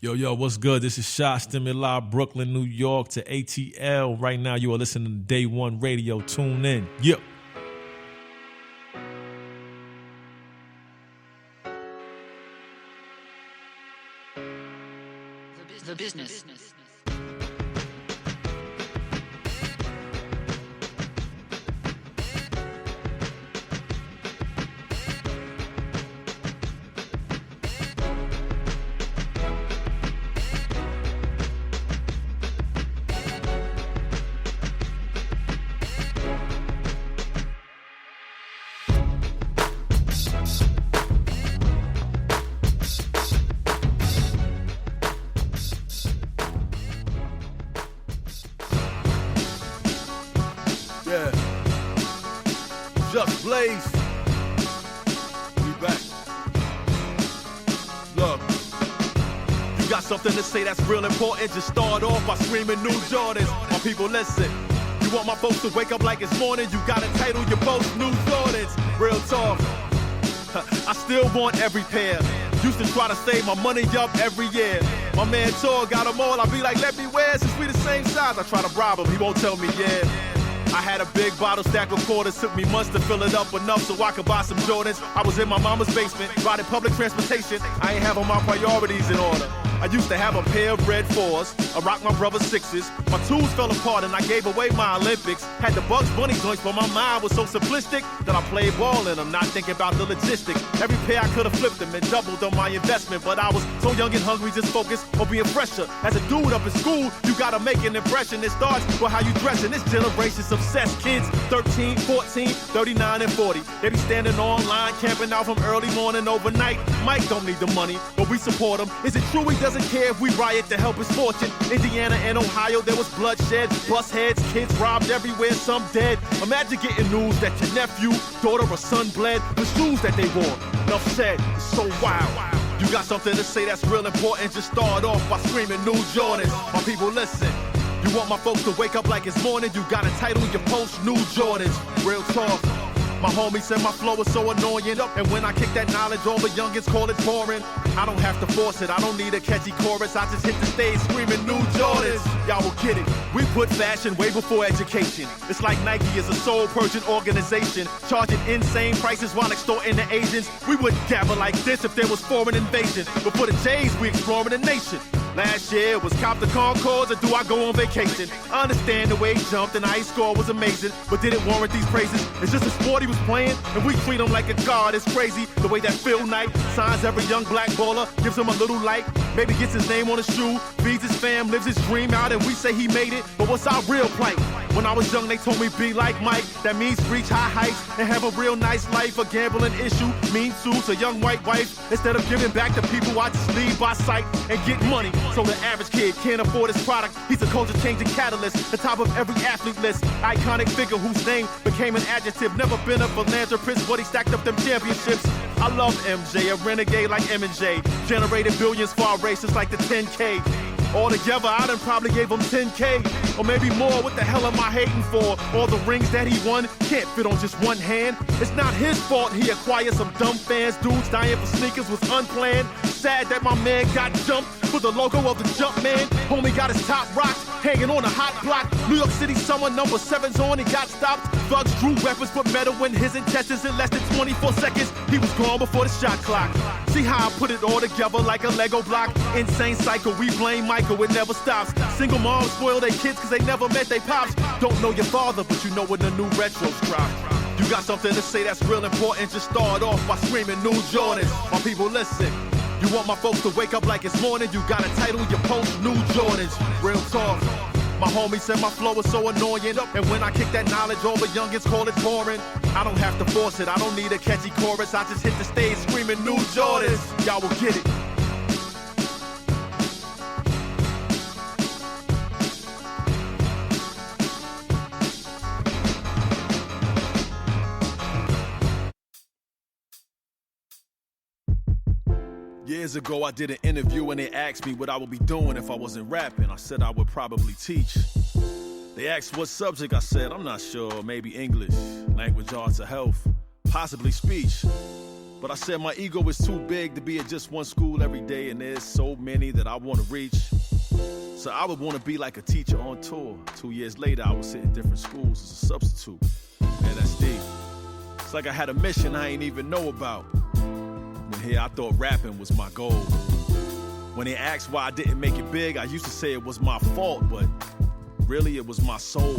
Yo, what's good? This is Sha Stimuli, Brooklyn, New York to ATL. Right now, you are listening to Day One Radio. Tune in. Yep. The business. Yeah. Just Blaze. We back. Look. You got something to say that's real important. Just start off by screaming New Jordans. My people, listen. You want my folks to wake up like it's morning. You gotta title your post New Jordans. Real talk. I still want every pair. Used to try to save my money up every year. My man Tor got them all. I be like, let me wear since we the same size. I try to bribe him. He won't tell me yeah. I had a big bottle stack of quarters, took me months to fill it up enough so I could buy some Jordans. I was in my mama's basement, riding public transportation. I ain't having my priorities in order. I used to have a pair of red 4s, I rocked my brother's 6s. My tools fell apart and I gave away my Olympics. Had the Bugs Bunny joints, but my mind was so simplistic that I played ball in them, not thinking about the logistics. Every pair I could have flipped them and doubled on my investment, but I was so young and hungry, just focused on being fresher. As a dude up in school, you gotta make an impression. It starts with how you dress, and this generation's obsessed. Kids 13, 14, 39, and 40. They be standing online, camping out from early morning overnight. Mike don't need the money, but we support him. Is it true he doesn't care if we riot to help his fortune? Indiana and Ohio, there was bloodshed, bust heads, kids robbed everywhere, some dead. Imagine getting news that your nephew, daughter, or son bled with shoes that they wore. Enough said, it's so wild. You got something to say that's real important, just start off by screaming New Jordans. My people, listen. You want my folks to wake up like it's morning, you gotta title your post New Jordans. Real talk. My homie said my flow is so annoying, and when I kick that knowledge, all the youngins call it boring. I don't have to force it, I don't need a catchy chorus, I just hit the stage screaming New Jordans. Y'all will get it. We put fashion way before education. It's like Nike is a soul-purging organization, charging insane prices while extorting the agents. We wouldn't gather like this if there was foreign invasion. But for the J's, we exploring the nation. Last year was cop the Concords or do I go on vacation? I understand the way he jumped and how he scored was amazing, but did it warrant these praises? It's just a sport he was playing, and we treat him like a god. It's crazy the way that Phil Knight signs every young black baller, gives him a little light, maybe gets his name on a shoe, feeds his fam, lives his dream out, and we say he made it. But what's our real plight? When I was young, they told me be like Mike. That means reach high heights and have a real nice life. A gambling issue, mean suits, a young white wife. Instead of giving back to people, I just leave by sight and get money. So the average kid can't afford his product. He's a culture-changing catalyst, the top of every athlete list. Iconic figure whose name became an adjective. Never been a philanthropist, but he stacked up them championships. I love MJ, a renegade like M&J. Generated billions for our races like the 10K. Altogether, I done probably gave him 10K, or maybe more. What the hell am I hating for? All the rings that he won can't fit on just one hand. It's not his fault he acquired some dumb fans. Dudes dying for sneakers was unplanned. Sad that my man got jumped for the logo of the jump man. Homie got his top rocks hanging on a hot block. New York City summer, number 7's on, he got stopped. Thugs drew weapons, put metal in his intestines. In less than 24 seconds, he was gone before the shot clock. See how I put it all together like a Lego block. Insane cycle, we blame Michael, it never stops. Single moms spoil their kids cause they never met their pops. Don't know your father, but you know when the new retros drop. You got something to say that's real important, just start off by screaming New Jordans. My people, listen. You want my folks to wake up like it's morning, you gotta title your post New Jordans. Real talk. My homie said my flow is so annoying, and when I kick that knowledge, all the youngins call it boring. I don't have to force it, I don't need a catchy chorus, I just hit the stage screaming New Jordans. Y'all will get it. Years ago, I did an interview and they asked me what I would be doing if I wasn't rapping. I said I would probably teach. They asked what subject, I said, I'm not sure, maybe English, language arts or health, possibly speech. But I said my ego is too big to be at just one school every day, and there's so many that I want to reach. So I would want to be like a teacher on tour. 2 years later, I was hitting different schools as a substitute. Man, that's deep. It's like I had a mission I ain't even know about. When here I thought rapping was my goal. When they asked why I didn't make it big, I used to say it was my fault, but really it was my soul.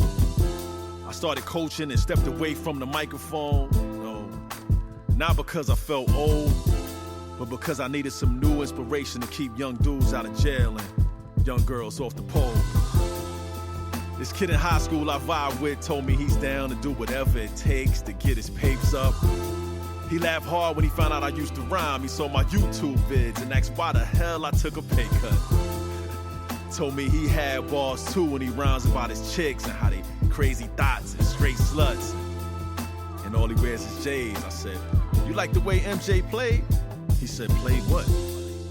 I started coaching and stepped away from the microphone. No, not because I felt old, but because I needed some new inspiration to keep young dudes out of jail and young girls off the pole. This kid in high school I vibe with told me he's down to do whatever it takes to get his papes up. He laughed hard when he found out I used to rhyme. He saw my YouTube vids and asked why the hell I took a pay cut. Told me he had bars too when he rhymes about his chicks and how they crazy thoughts and straight sluts. And all he wears is J's. I said, you like the way MJ played? He said, played what?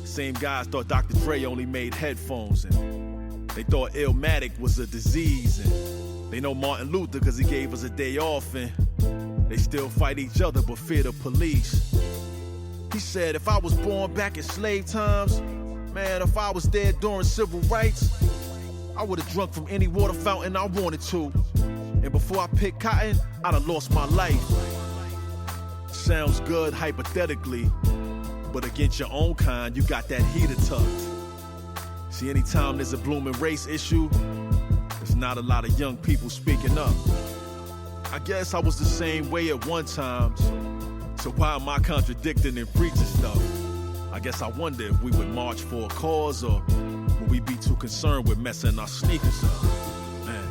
Same guys thought Dr. Dre only made headphones, and they thought Illmatic was a disease, and they know Martin Luther because he gave us a day off, and they still fight each other but fear the police. He said, if I was born back in slave times, man, if I was there during civil rights, I would have drunk from any water fountain I wanted to. And before I picked cotton, I'd have lost my life. Sounds good hypothetically, but against your own kind, you got that heater tucked. See, anytime there's a blooming race issue, there's not a lot of young people speaking up. I guess I was the same way at one time, so why am I contradicting and preaching stuff? I guess I wonder if we would march for a cause, or would we be too concerned with messing our sneakers up? Man,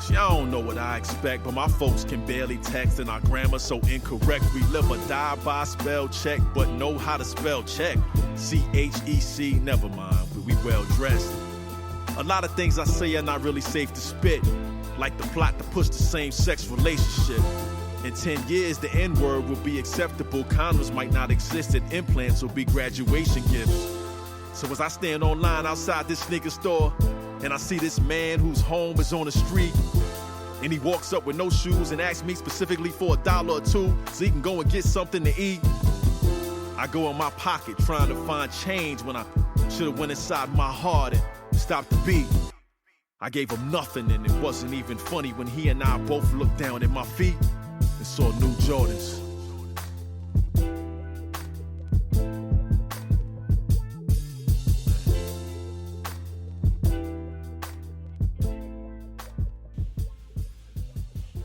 see, I don't know what I expect, but my folks can barely text and our grammar so incorrect. We live or die by spell check, but know how to spell check. C-H-E-C, never mind, but we well dressed. A lot of things I say are not really safe to spit, like the plot to push the same-sex relationship. In 10 years, the N-word will be acceptable. Condoms might not exist, and implants will be graduation gifts. So as I stand online outside this sneaker store, and I see this man whose home is on the street, and he walks up with no shoes and asks me specifically for $1 or $2 so he can go and get something to eat, I go in my pocket trying to find change when I should have went inside my heart and stopped the beat. I gave him nothing, and it wasn't even funny when he and I both looked down at my feet and saw new Jordans.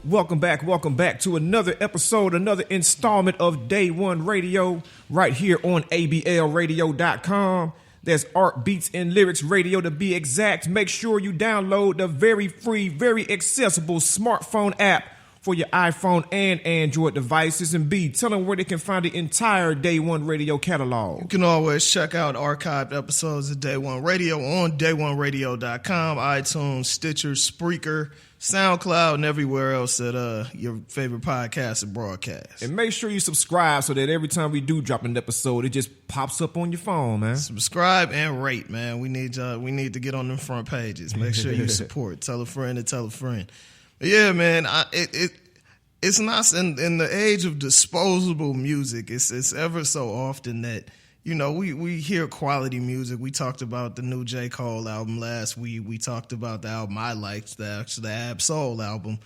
Welcome back to another episode, another installment of Day One Radio, right here on ablradio.com. There's Art, Beats, and Lyrics Radio to be exact. Make sure you download the very free, very accessible smartphone app for your iPhone and Android devices. And B, tell them where they can find the entire Day One Radio catalog. You can always check out archived episodes of Day One Radio on day1radio.com, iTunes, Stitcher, Spreaker, SoundCloud, and everywhere else that your favorite podcast and broadcast. And make sure you subscribe so that every time we do drop an episode, it just pops up on your phone, man. Subscribe and rate, man. We need to get on them front pages. Make sure you support. Tell a friend to tell a friend. But yeah, man, it's not in the age of disposable music. It's ever so often that, you know, we hear quality music. We talked about the new J. Cole album last week. We talked about the album I liked, the Ab Soul album.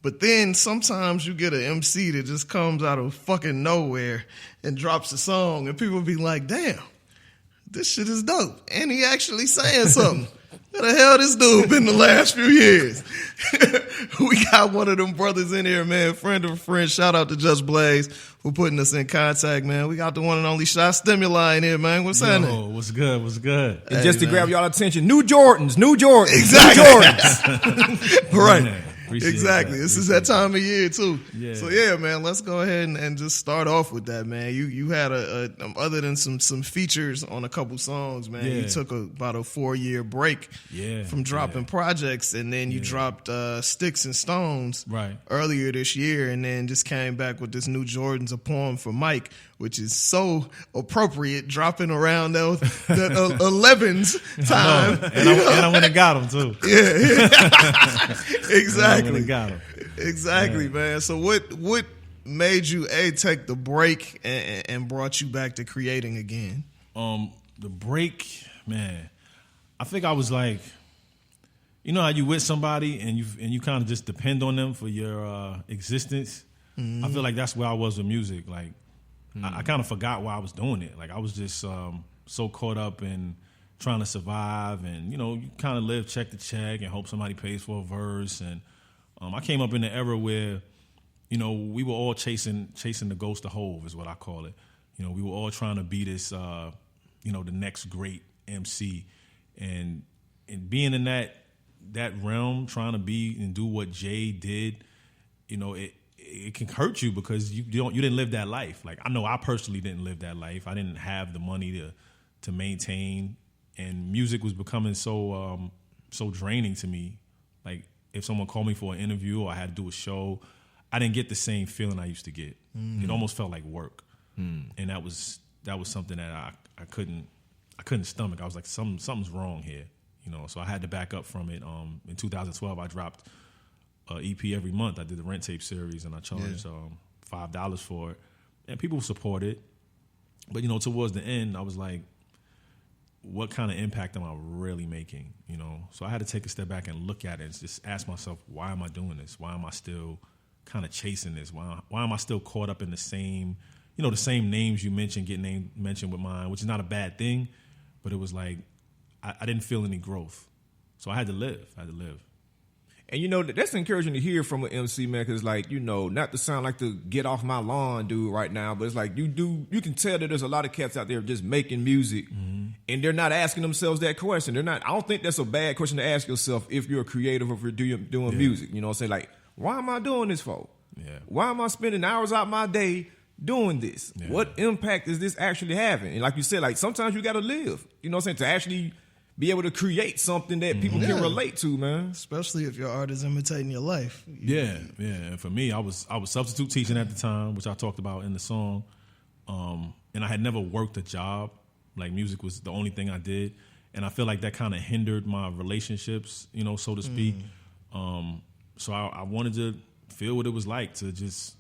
But then sometimes you get an MC that just comes out of fucking nowhere and drops a song, and people be like, damn, this shit is dope. And he actually saying something. Where the hell this dude been the last few years? We got one of them brothers in here, man. Friend of a friend. Shout out to Just Blaze for putting us in contact, man. We got the one and only Sha Stimuli in here, man. What's happening? What's good? And just to grab y'all attention, new Jordans. Exactly. New Jordans. Right. Man, exactly. This is that time of year too. Yeah. So yeah, man, let's go ahead and just start off with that, man. You had other than some features on a couple songs, man. Yeah. You took about a 4-year break from dropping projects, and then you dropped Sticks and Stones earlier this year, and then just came back with this new Jordans, a poem for Mike, which is so appropriate, dropping around that 11's time. And I went and got him too. Yeah. Exactly. Got him. Exactly, man. So what made you take the break and brought you back to creating again? The break, man. I think I was like, you know how you with somebody and you kind of just depend on them for your existence. Mm-hmm. I feel like that's where I was with music. Like I kind of forgot why I was doing it. Like I was just so caught up in trying to survive, and you kind of live check to check and hope somebody pays for a verse. And I came up in the era where we were all chasing the ghost of Hove is what I call it. We were all trying to be this the next great MC, and being in that realm, trying to be and do what Jay did, it can hurt you because you didn't live that life. Like I know I personally didn't live that life. I didn't have the money to maintain, and music was becoming so draining to me. Like if someone called me for an interview or I had to do a show, I didn't get the same feeling I used to get. It almost felt like work, and that was something that I couldn't stomach. I was like, something's wrong here, So I had to back up from it. In 2012, I dropped an EP every month. I did the Rent Tape series, and I charged $5 for it, and people supported it. But towards the end, I was like, what kind of impact am I really making? So I had to take a step back and look at it and just ask myself, why am I doing this? Why am I still kind of chasing this? Why am I still caught up in the same, the same names you mentioned get mentioned with mine, which is not a bad thing, but it was like I didn't feel any growth. So I had to live. And that's encouraging to hear from an MC, man, because not to sound like the get off my lawn dude right now, but it's like you can tell that there's a lot of cats out there just making music, and they're not asking themselves that question. I don't think that's a bad question to ask yourself if you're a creative or if you're doing music. You know what I'm saying? Like, why am I doing this for? Yeah. Why am I spending hours out my day doing this? Yeah. What impact is this actually having? And like you said, like sometimes you got to live, you know what I'm saying, to actually be able to create something that people can relate to, man. Especially if your art is imitating your life. Yeah. And for me, I was substitute teaching at the time, which I talked about in the song. And I had never worked a job. Like music was the only thing I did. And I feel like that kind of hindered my relationships, so to speak. So I wanted to feel what it was like to just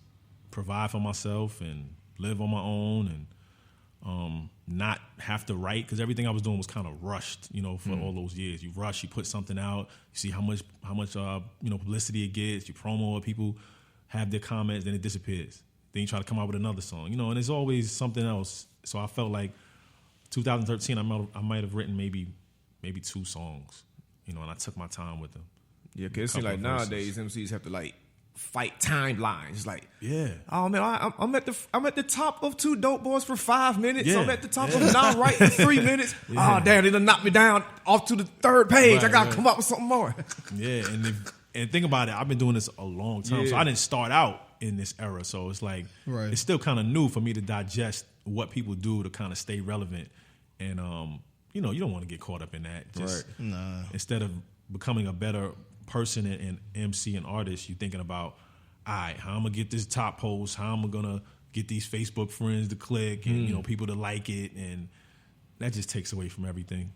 provide for myself and live on my own and not have to write, because everything I was doing was kind of rushed, for all those years. You rush, you put something out, you see how much publicity it gets, you promo it, people have their comments, then it disappears. Then you try to come out with another song, and it's always something else. So I felt like 2013, I might have written maybe 2 songs, and I took my time with them. Yeah, because it seems like nowadays MCs have to fight timelines. It's like, yeah, oh man, I'm at the top of 2 Dope Boys for 5 minutes. Yeah. I'm at the top of Now Right for 3 minutes. Yeah. Oh damn, they done knocked me down off to the 3rd page. Right, I gotta come up with something more. Yeah, and think about it, I've been doing this a long time, so I didn't start out in this era. So it's like it's still kind of new for me to digest what people do to kind of stay relevant. And you don't want to get caught up in that. Just instead of becoming a better person and MC and artist, you're thinking about, all right, how I'm gonna get this top post, how I'm gonna get these Facebook friends to click and people to like it, and that just takes away from everything,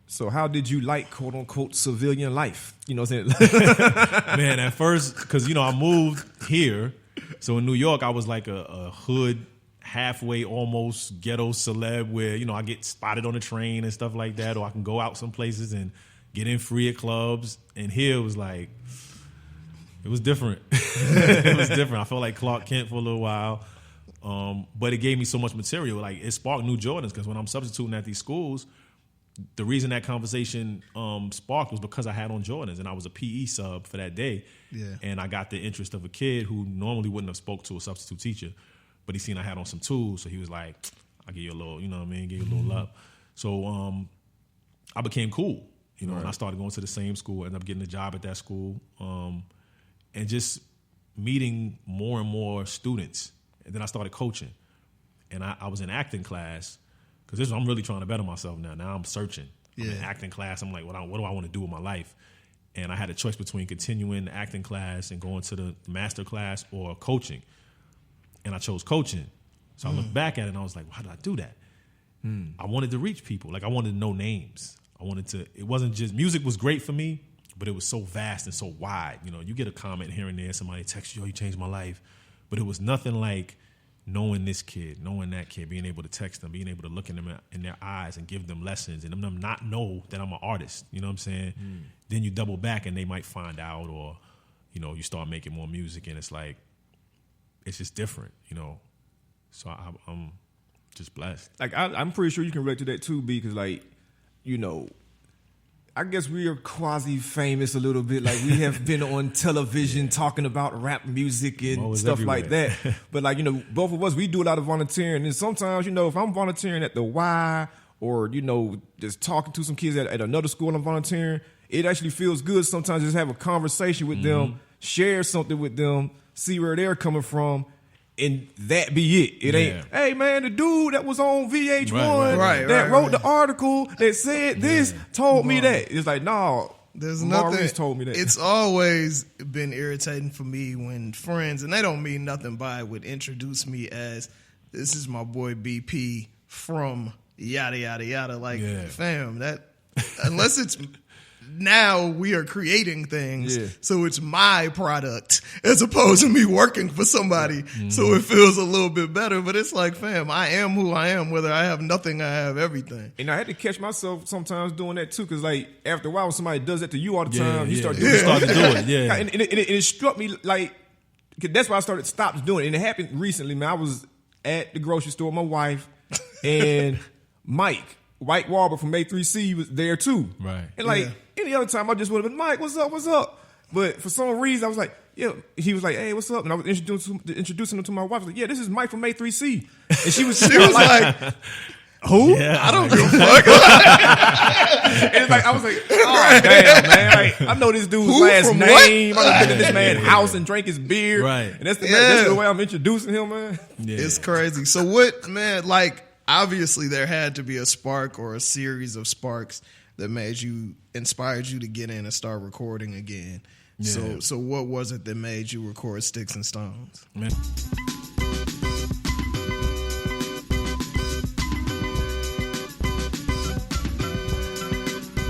So how did you like quote unquote civilian life? You know what I'm saying? Man, at first, because I moved here, so in New York I was like a hood, halfway almost ghetto celeb where I get spotted on the train and stuff like that, or I can go out some places and get in free at clubs. And here it was like, it was different. It was different. I felt like Clark Kent for a little while. But it gave me so much material. Like, it sparked new Jordans, because when I'm substituting at these schools, the reason that conversation sparked was because I had on Jordans and I was a PE sub for that day. Yeah. And I got the interest of a kid who normally wouldn't have spoke to a substitute teacher, but he seen I had on some tools, so he was like, I'll give you a little, give you a little love. So I became cool. And I started going to the same school, ended up getting a job at that school, and just meeting more and more students. And then I started coaching. And I was in acting class, because I'm really trying to better myself now. Now I'm searching. I'm in acting class. I'm like, what do I want to do with my life? And I had a choice between continuing the acting class and going to the master class or coaching. And I chose coaching. So I looked back at it and I was like, why did I do that? I wanted to reach people. Like, I wanted to know names. It wasn't just, music was great for me, but it was so vast and so wide. You get a comment here and there, somebody texts you, oh, you changed my life. but it was nothing like knowing this kid, knowing that kid, being able to text them, being able to look in them in their eyes and give them lessons, and them not know that I'm an artist. You know what I'm saying? Then you double back, and they might find out, or you start making more music, and it's like it's just different. So I'm just blessed. Like I'm pretty sure you can relate to that too, because like I guess we are quasi famous a little bit. Like we have been on television talking about rap music and stuff everywhere. like that. But like, both of us, we do a lot of volunteering. And sometimes, if I'm volunteering at the Y or, just talking to some kids at another school I'm volunteering, it actually feels good sometimes just have a conversation with them, share something with them, see where they're coming from. And that be it. It ain't, hey man, the dude that was on VH1 that wrote the article that said this told me that. It's like, no, there's Maurice nothing. Told me that. It's always been irritating for me when friends, and they don't mean nothing by it, would introduce me as, this is my boy BP from yada yada yada. Like, fam, that unless it's. Now we are creating things, so it's my product as opposed to me working for somebody. So it feels a little bit better, but it's like, fam, I am who I am. Whether I have nothing, I have everything. And I had to catch myself sometimes doing that too, because like after a while, when somebody does that to you all the time, you start doing to do it. Yeah, and it struck me like, cause that's why I stopped doing it. And it happened recently, man. I was at the grocery store with my wife, and Mike White Warber from A3C was there too. Right. And like any other time, I just would have been, Mike, what's up? But for some reason, I was like, he was like, hey, what's up? And I was introducing him to my wife. I was like, yeah, this is Mike from A3C. And she was like, who? Yeah, I don't give a fuck. And it's like, I was like, oh, damn, man. Like, I know this dude's last name. I've been to this man's house and drank his beer. Right. And that's the way I'm introducing him, man. Yeah. It's crazy. So what, man, like, obviously there had to be a spark or a series of sparks that inspired you to get in and start recording again. Yeah. So what was it that made you record Sticks and Stones? Man.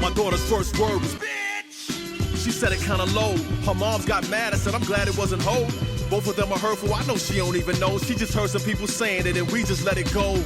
My daughter's first word was bitch. She said it kinda low. Her moms got mad. I said I'm glad it wasn't hoe. Both of them are hurtful. I know she don't even know. She just heard some people saying it and we just let it go.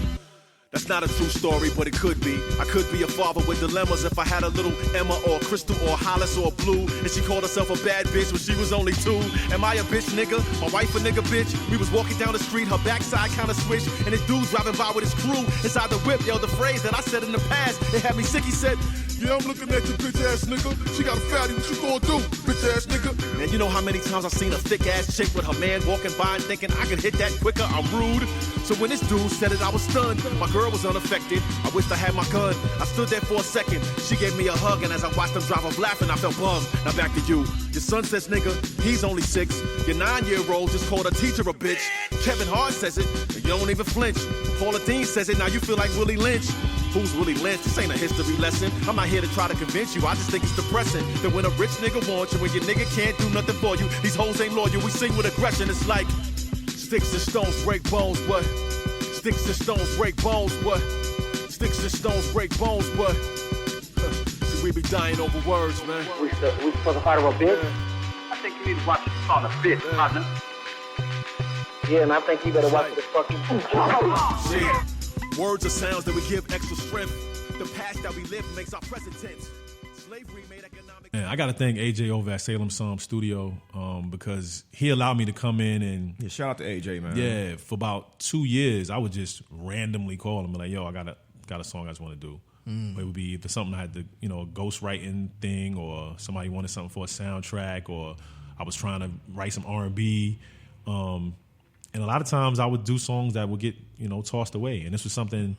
That's not a true story, but it could be. I could be a father with dilemmas if I had a little Emma or Crystal or Hollis or Blue, and she called herself a bad bitch when she was only 2. Am I a bitch nigga? My wife a nigga bitch? We was walking down the street, her backside kinda switched, and this dude's driving by with his crew inside the whip. Yelled the phrase that I said in the past. It had me sick. He said, yeah, I'm looking at you, bitch ass nigga. She got a fatty, what you gonna do, bitch ass nigga? Man, you know how many times I've seen a thick ass chick with her man walking by and thinking I could hit that quicker, I'm rude. So when this dude said it, I was stunned. My girl was unaffected. I wished I had my gun. I stood there for a second. She gave me a hug, and as I watched them drive off laughing, I felt bummed. Now back to you. Your son says nigga, he's only 6. Your 9-year-old just called a teacher a bitch. Kevin Hart says it, and you don't even flinch. Paula Dean says it, now you feel like Willie Lynch. Who's Willie Lynch? This ain't a history lesson. I'm not here to try to convince you. I just think it's depressing that when a rich nigga wants you, when your nigga can't do nothing for you, these hoes ain't loyal. We sing with aggression. It's like sticks and stones break bones, what? Sticks and stones break bones, what? Sticks and stones break bones, what? See, we be dying over words, man. We supposed to fight over a bit? I think you need to watch it on a bit, partner. Yeah, and I think you better watch the fucking shit. Words are sounds that we give extra strength. The past that we live makes our present tense. Slavery made economic. Man, I got to thank AJ over at Salem Psalm Studio because he allowed me to come in and shout out to AJ, man. Yeah, for about 2 years, I would just randomly call him and like, yo, I got a song I just want to do. It would be either something I had to, a ghostwriting thing, or somebody wanted something for a soundtrack, or I was trying to write some R&B. And a lot of times I would do songs that would get, tossed away. And this was something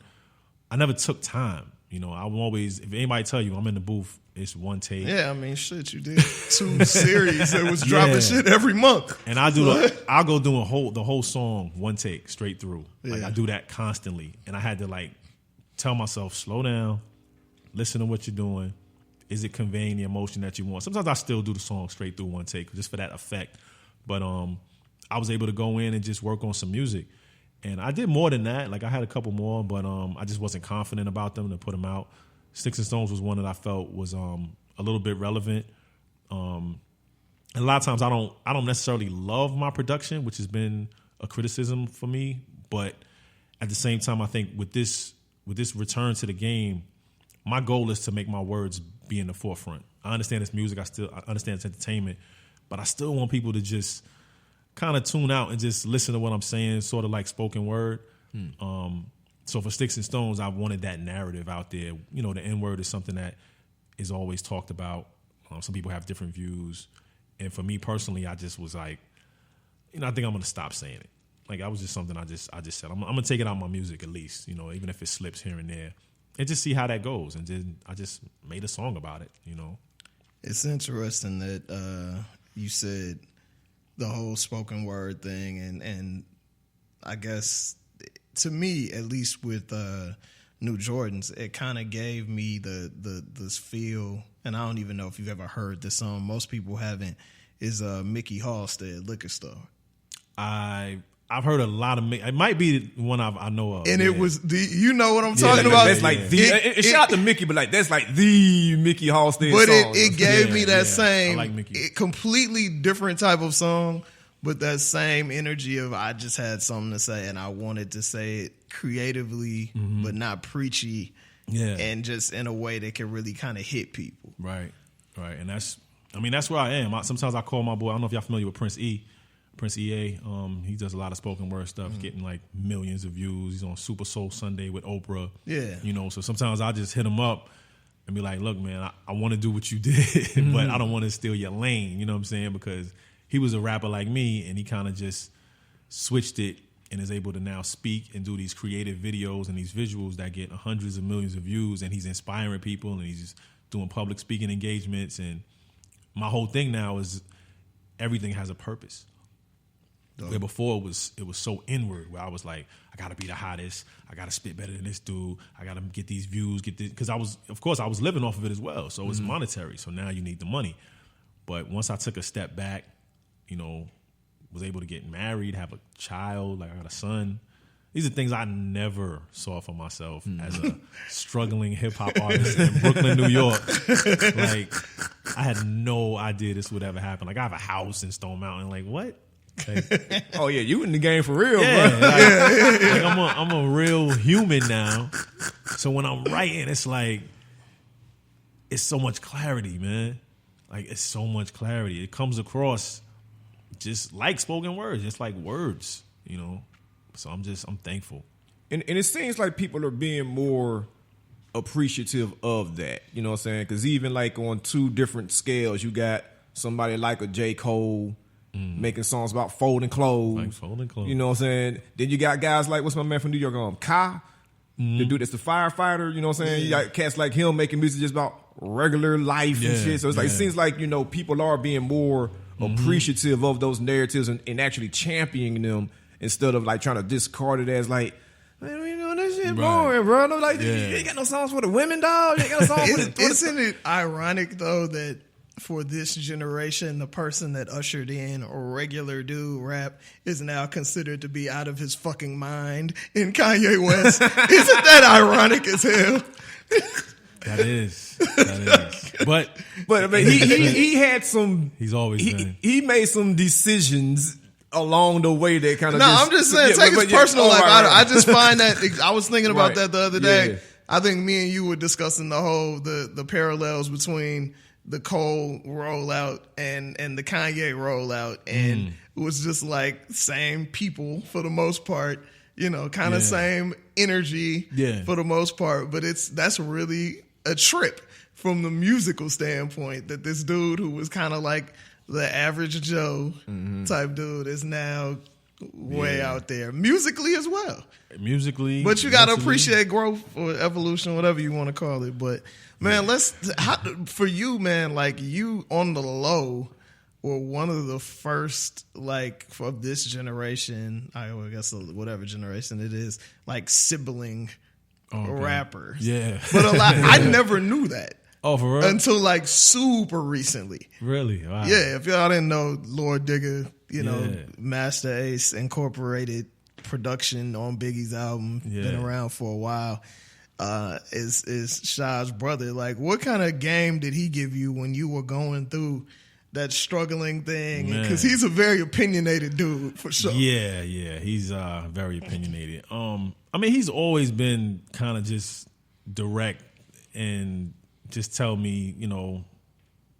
I never took time. I would always, if anybody tell you I'm in the booth, it's one take. Yeah, I mean, shit, you did 2 series that was dropping shit every month. And I'll go do the whole song, one take, straight through. Like I do that constantly. And I had to tell myself, slow down, listen to what you're doing. Is it conveying the emotion that you want? Sometimes I still do the song straight through one take just for that effect. But I was able to go in and just work on some music. And I did more than that. I had a couple more, but I just wasn't confident about them to put them out. Sticks and Stones was one that I felt was a little bit relevant. And a lot of times I don't necessarily love my production, which has been a criticism for me. But at the same time, I think with this return to the game, my goal is to make my words be in the forefront. I understand it's music. I understand it's entertainment, but I still want people to just kind of tune out and just listen to what I'm saying, sort of like spoken word. So for Sticks and Stones, I wanted that narrative out there. You know, the N-word is something that is always talked about. Some people have different views. And for me personally, I just was like, you know, I think I'm going to stop saying it. Like, that was just something I just said. I'm going to take it out of my music at least, you know, even if it slips here and there. And just see how that goes. And then I just made a song about it, you know. It's interesting that you said the whole spoken word thing. And I guess, to me, at least with New Jordans, it kind of gave me this feel, and I don't even know if you've ever heard this song. Most people haven't. Is Mickey Halstead, Liquor Store. I've heard a lot of. It might be the one I know of. And it was you know what I'm talking about. That's like the. Shout out to Mickey, but like that's like the Mickey Halstead but song. It gave me that same, I like Mickey. Completely different type of song, but that same energy of I just had something to say and I wanted to say it creatively, but not preachy, and just in a way that can really kind of hit people. Right, and that's where I am. Sometimes I call my boy. I don't know if y'all familiar with Prince EA. He does a lot of spoken word stuff, getting like millions of views. He's on Super Soul Sunday with Oprah. Yeah. You know, so sometimes I just hit him up and be like, look, man, I want to do what you did, but I don't want to steal your lane. You know what I'm saying? Because he was a rapper like me and he kind of just switched it and is able to now speak and do these creative videos and these visuals that get hundreds of millions of views, and he's inspiring people and he's doing public speaking engagements. And my whole thing now is everything has a purpose. Where before it was so inward, where I was like, I gotta be the hottest, I gotta spit better than this dude, I gotta get these views, because I was living off of it as well, so it's monetary. So now you need the money. But once I took a step back, you know, was able to get married, have a child, like I got a son. These are things I never saw for myself as a struggling hip hop artist in Brooklyn, New York. Like, I had no idea this would ever happen. Like, I have a house in Stone Mountain. Like, what? Like, oh yeah, you in the game for real, yeah, bro. Like I'm a real human now. So when I'm writing, it's like it's so much clarity, man. Like, it's so much clarity. It comes across just like spoken words, just like words, you know. So I'm thankful. And it seems like people are being more appreciative of that. You know what I'm saying? Because even like on two different scales, you got somebody like a J. Cole making songs about folding clothes. Like folding clothes. You know what I'm saying? Then you got guys like, what's my man from New York? Kai, the dude that's the firefighter. You know what I'm saying? You got cats like him making music just about regular life and shit. So it's like, it seems like, you know, people are being more appreciative of those narratives and actually championing them instead of like trying to discard it as like, man, you know, that shit boring, bro. No, like, you ain't got no songs for the women, dog. You ain't got no songs for the... Isn't it ironic, though, that for this generation, the person that ushered in a regular dude rap is now considered to be out of his fucking mind in Kanye West? Isn't that ironic as hell? That is. But I mean, he had some... He's always been. He made some decisions along the way that kind of... No, I'm just saying, take it personal. Like, I just find that... I was thinking about that the other day. Yeah. I think me and you were discussing the whole... the parallels between the Cole rollout and the Kanye rollout, and it was just like same people for the most part, you know, kind of same energy for the most part, but that's really a trip from the musical standpoint that this dude who was kind of like the average Joe type dude is now way out there musically as well. Musically, but you got to appreciate growth or evolution, whatever you want to call it. But man, for you, man, like you on the low were one of the first, like, for this generation, I guess whatever generation it is, like sibling rappers. Yeah, but I never knew that. Oh, for real? Until like super recently. Really? Wow. Yeah, if y'all didn't know, Lord Digga, you know, Master Ace Incorporated production on Biggie's album, been around for a while, is Sha's brother. Like, what kind of game did he give you when you were going through that struggling thing? Man. Because he's a very opinionated dude, for sure. Yeah, he's very opinionated. I mean, he's always been kind of just direct and just tell me,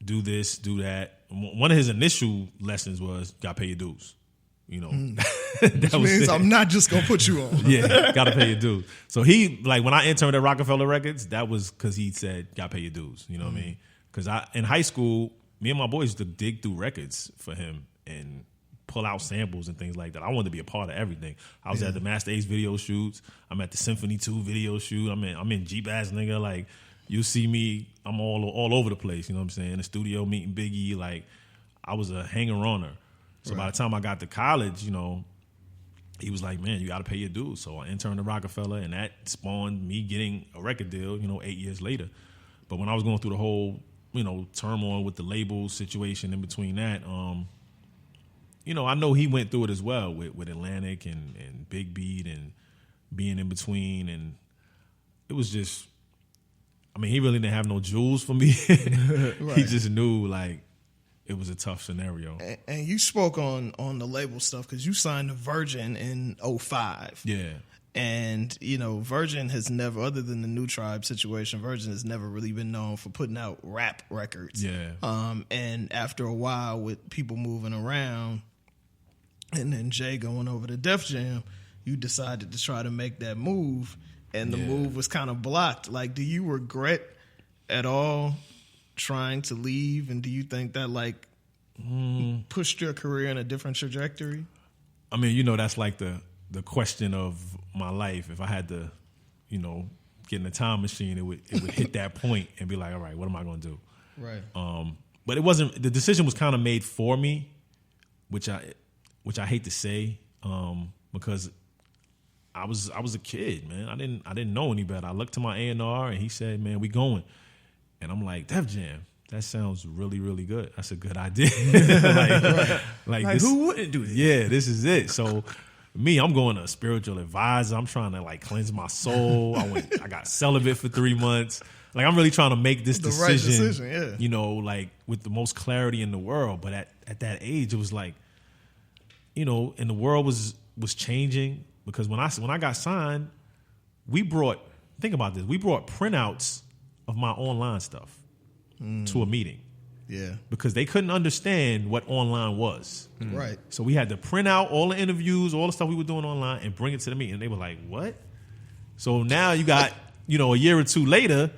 do this, do that. One of his initial lessons was, got to pay your dues. That Which means it. I'm not just gonna put you on. Yeah, got to pay your dues. So he, like, when I interned at Roc-A-Fella Records, that was because he said, got to pay your dues. You know what I mean? Because in high school, me and my boys used to dig through records for him and pull out samples and things like that. I wanted to be a part of everything. I was at the Master Ace video shoots. I'm at the Symphony 2 video shoot. I'm in Jeep-ass nigga. Like, you see me, I'm all over the place. You know what I'm saying? In the studio meeting Biggie. Like, I was a hanger-oner. So by the time I got to college, he was like, man, you got to pay your dues. So I interned at Roc-A-Fella, and that spawned me getting a record deal, 8 years later. But when I was going through the whole, turmoil with the label situation in between that, I know he went through it as well with Atlantic and Big Beat and being in between. And it was just, he really didn't have no jewels for me. Right. He just knew, like, it was a tough scenario. And you spoke on the label stuff because you signed to Virgin in 2005. Yeah. And, Virgin has never, other than the New Tribe situation, Virgin has never really been known for putting out rap records. Yeah. And after a while, with people moving around and then Jay going over to Def Jam, you decided to try to make that move, and the move was kind of blocked. Like, do you regret at all trying to leave, and do you think that pushed your career in a different trajectory? That's like the question of my life. If I had to, get in a time machine, it would hit that point and be like, all right, what am I going to do? Right. But it wasn't. The decision was kind of made for me, which I hate to say, because I was a kid, man. I didn't know any better. I looked to my A&R and he said, man, we going. And I'm like, Def Jam, that sounds really, really good. That's a good idea. like this, who wouldn't do this? Yeah, this is it. So I'm going to a spiritual advisor. I'm trying to cleanse my soul. I got celibate for 3 months. Like, I'm really trying to make this decision, right decision, yeah. With the most clarity in the world. But at that age, it was like, and the world was changing, because when I got signed, think about this, we brought printouts of my online stuff to a meeting. Yeah. Because they couldn't understand what online was. Right. So we had to print out all the interviews, all the stuff we were doing online, and bring it to the meeting. And they were like, what? So now you got, a year or two later,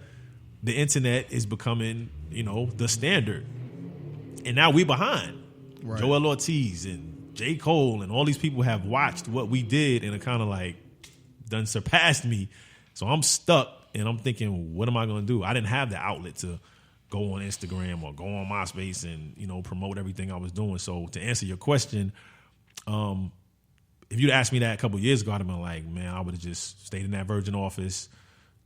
the internet is becoming, the standard. And now we behind. Right. Joel Ortiz and J. Cole and all these people have watched what we did and are kind of done surpassed me. So I'm stuck. And I'm thinking, what am I going to do? I didn't have the outlet to go on Instagram or go on MySpace and, promote everything I was doing. So to answer your question, if you'd asked me that a couple of years ago, I'd have been like, man, I would have just stayed in that Virgin office,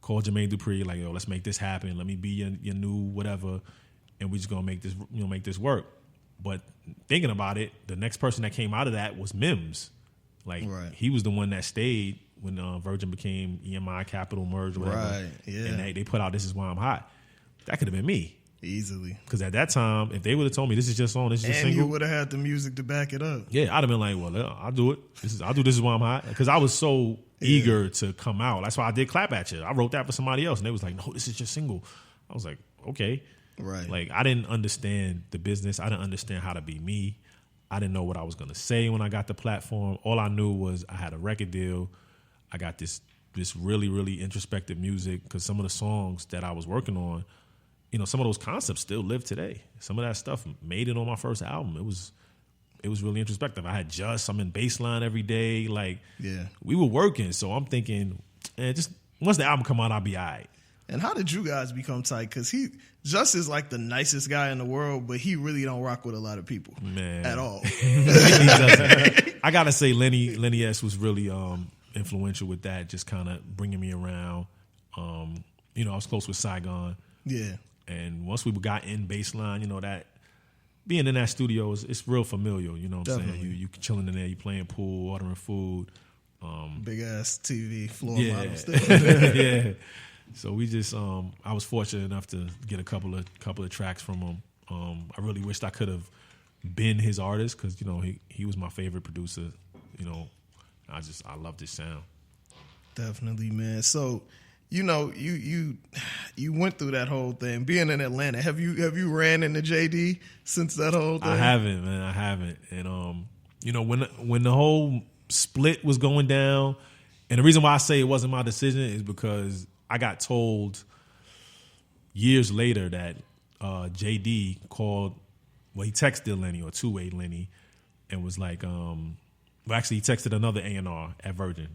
called Jermaine Dupri, like, yo, let's make this happen. Let me be your new whatever. And we're just going to make this, make this work. But thinking about it, the next person that came out of that was Mims. He was the one that stayed when Virgin became EMI Capital merged, whatever. Right, yeah. And they put out This Is Why I'm Hot. That could have been me. Easily. Because at that time, if they would have told me this is your song, this is your single. And you would have had the music to back it up. Yeah, I'd have been like, well, I'll do it. I'll do This Is Why I'm Hot. Because I was so eager to come out. That's why I did Clap At You. I wrote that for somebody else. And they was like, no, this is your single. I was like, okay. Right. I didn't understand the business. I didn't understand how to be me. I didn't know what I was going to say when I got the platform. All I knew was I had a record deal. I got this really, really introspective music, because some of the songs that I was working on, some of those concepts still live today. Some of that stuff made it on my first album. It was really introspective. I had I'm in baseline every day. We were working. So I'm thinking, just once the album come out, I'll be all right. And how did you guys become tight? Because Just is the nicest guy in the world, but he really don't rock with a lot of people, man, at all. I gotta say, Lenny S was really influential with that, just kind of bringing me around. I was close with Saigon. Yeah. And once we got in baseline, that being in that studio it's real familiar. You know what I'm saying? You chilling in there, you playing pool, ordering food. Big ass TV floor model still. Yeah. So we just I was fortunate enough to get a couple of tracks from him. I really wished I could have been his artist because, you know, he was my favorite producer. You know, I loved his sound. Definitely, man. So, you know, you went through that whole thing. Being in Atlanta, have you ran into JD since that whole thing? I haven't, man. I haven't. And you know, when the whole split was going down, and the reason why I say it wasn't my decision is because I got told years later that JD called. Well, he texted Lenny or two-way Lenny, and was like, well, actually, he texted another A&R at Virgin,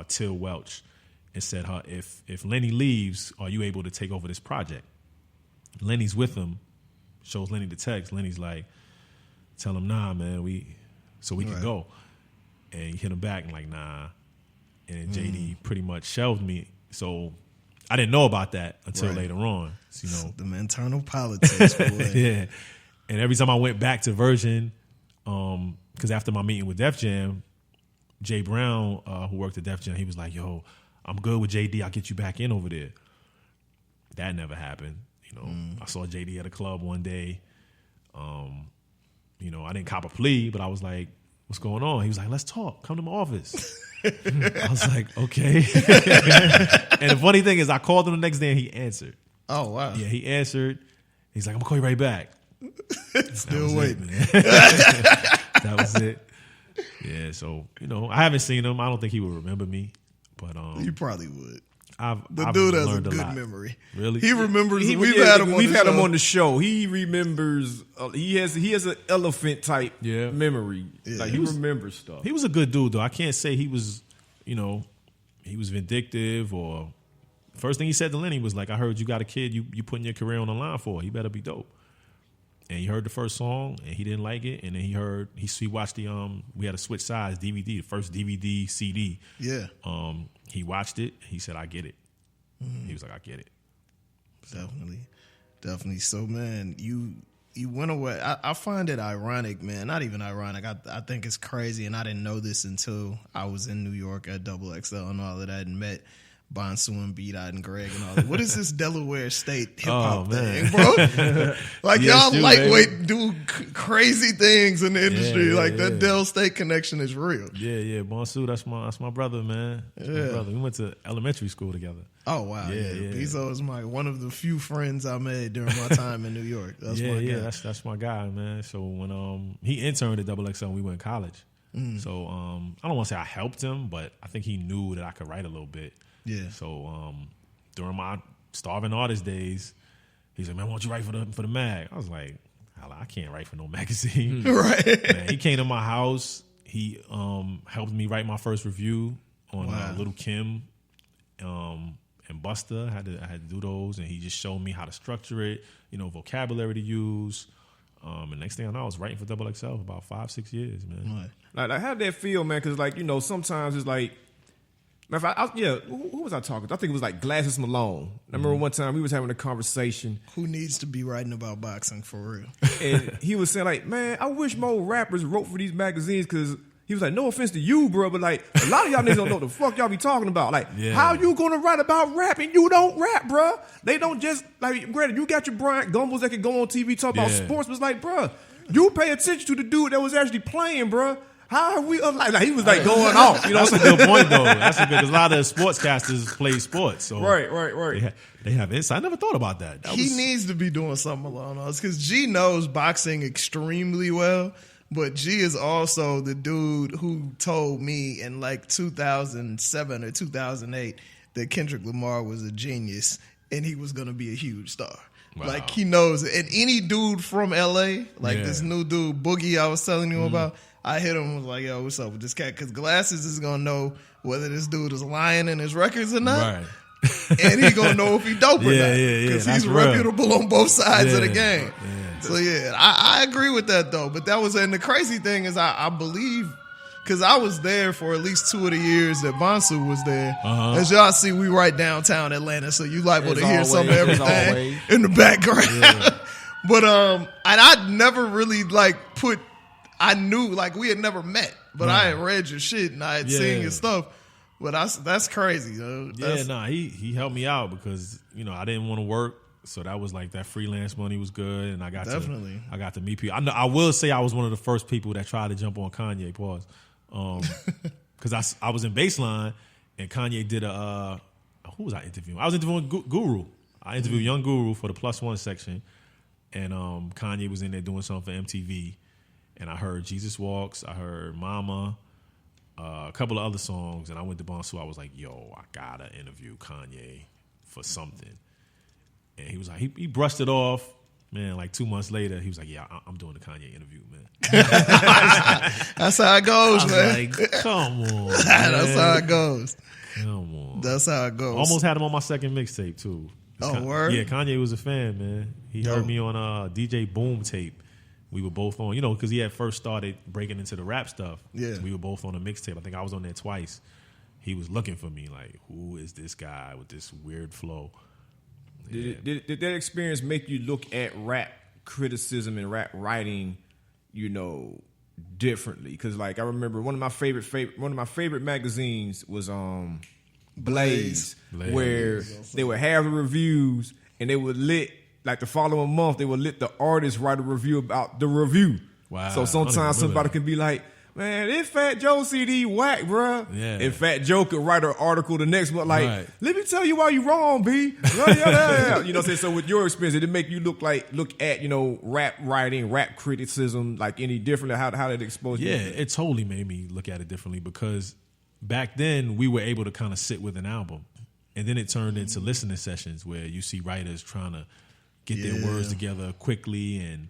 Till Welch, and said, if Lenny leaves, are you able to take over this project? Lenny's with him, shows Lenny the text. Lenny's like, tell him, nah, man, we can go. And he hit him back and like, nah. And JD pretty much shelved me. So I didn't know about that until later on. So, you know, the internal politics, boy. Yeah. And every time I went back to Virgin, because after my meeting with Def Jam, Jay Brown, who worked at Def Jam, he was like, yo, I'm good with JD. I'll get you back in over there. That never happened. You know, I saw JD at a club one day. You know, I didn't cop a plea, but I was like, what's going on? He was like, let's talk. Come to my office. I was like, okay. And the funny thing is I called him the next day and he answered. Oh, wow. Yeah, he answered. He's like, I'm going to call you right back. Still waiting. That was it. Yeah, so, you know, I haven't seen him. I don't think he would remember me. But you probably would. I've dude has a learned good lot. memory. Really? He remembers. We've had him on the show. He remembers. He has an elephant type memory. Yeah. Like he remembers stuff. He was a good dude, though. I can't say he was, you know, he was vindictive or. First thing he said to Lenny was like, I heard you got a kid you putting your career on the line for. He better be dope. And he heard the first song and he didn't like it. And then he watched the we had to switch sides DVD, the first DVD CD. Yeah. He watched it. He said, I get it. He was like, I get it. So. Definitely. So, man, you went away. I find it ironic, man. Not even ironic. I think it's crazy, and I didn't know this until I was in New York at XXL and all of that and met Bonsu and B-Dot and Greg and all that. What is this Delaware State hip-hop thing, bro? Like, y'all lightweight do crazy things in the industry. That Del State connection is real. Yeah. Bonsu, that's my brother, man. That's my brother. We went to elementary school together. Oh, wow. Yeah. Bezo is one of the few friends I made during my time in New York. That's my guy. That's my guy, man. So when he interned at XXL, we went to college. So I don't want to say I helped him, but I think he knew that I could write a little bit. Yeah. So during my starving artist days, he said, "Man, why don't you write for the mag?" I was like, "I can't write for no magazine." Right. Man, he came to my house. He helped me write my first review on Little Kim and Busta. I had to do those, and he just showed me how to structure it. You know, vocabulary to use. And next thing I know, I was writing for XXL for about 5-6 years, man. Right. Like, how did that feel, man? Because, like, you know, sometimes it's like. Who was I talking to? I think it was like Glasses Malone. I remember one time we was having a conversation. Who needs to be writing about boxing for real? And he was saying like, man, I wish more rappers wrote for these magazines because he was like, no offense to you, bro, but like a lot of y'all niggas don't know what the fuck y'all be talking about. Like, how you gonna write about rap and you don't rap, bro? They don't just like. Granted, you got your Bryant Gumbels that can go on TV talk about sports, but it's like, bro, you pay attention to the dude that was actually playing, bro. How are we like he was like going off? You know, that's a good point though. That's a good because a lot of sportscasters play sports. So right. They have insight. I never thought about that. He needs to be doing something along those because G knows boxing extremely well, but G is also the dude who told me in like 2007 or 2008 that Kendrick Lamar was a genius and he was going to be a huge star. Wow. Like he knows it. And any dude from LA, like this new dude Boogie I was telling you about. I hit him and was like, yo, what's up with this cat? Because Glasses is going to know whether this dude is lying in his records or not. Right. And he going to know if he dope or not. Because he's reputable on both sides of the game. Yeah. So, I agree with that, though. But that was, and the crazy thing is I believe, because I was there for at least 2 of the years that Bonsu was there. As y'all see, we right downtown Atlanta, so you liable to hear some of everything in the background. Yeah. But, and I'd never really, like, I knew, like, we had never met, but I had read your shit and I had seen your stuff. But that's crazy, though. He helped me out because, you know, I didn't want to work So that was like that freelance money was good, and I got Definitely. I got to meet people. I will say I was one of the first people that tried to jump on Kanye. Pause, because I was in Baseline, and Kanye did who was I interviewing? I was interviewing Guru. I interviewed Young Guru for the Plus One section, and Kanye was in there doing something for MTV, and I heard Jesus Walks, I heard Mama, a couple of other songs, and I went to Bonsu. I was like, yo, I gotta interview Kanye for something. And he was like, he brushed it off. Man, like 2 months later, he was like, yeah, I'm doing the Kanye interview, man. That's how it goes, man. Like, come on, man. That's how it goes. Come on. That's how it goes. Almost had him on my second mixtape, too. Word? Yeah, Kanye was a fan, man. He heard me on DJ Boom tape. We were both on, because he had first started breaking into the rap stuff. Yeah. So we were both on a mixtape. I think I was on there twice. He was looking for me, like, who is this guy with this weird flow? Yeah. Did that experience make you look at rap criticism and rap writing, differently? Because like I remember one of my favorite magazines was Blaze, where they would have the reviews and they would like the following month they would let the artist write a review about the review. Wow. So sometimes somebody could be like, man, this Fat Joe CD whack, bruh. Yeah. And Fat Joe could write an article the next month like, Right. let me tell you why you wrong, B. You know what I'm saying? So with your experience, did it make you look at, rap writing, rap criticism, like any differently? How that exposed you? Yeah, it totally made me look at it differently because back then we were able to kind of sit with an album. And then it turned into listening sessions where you see writers trying to get their words together quickly and,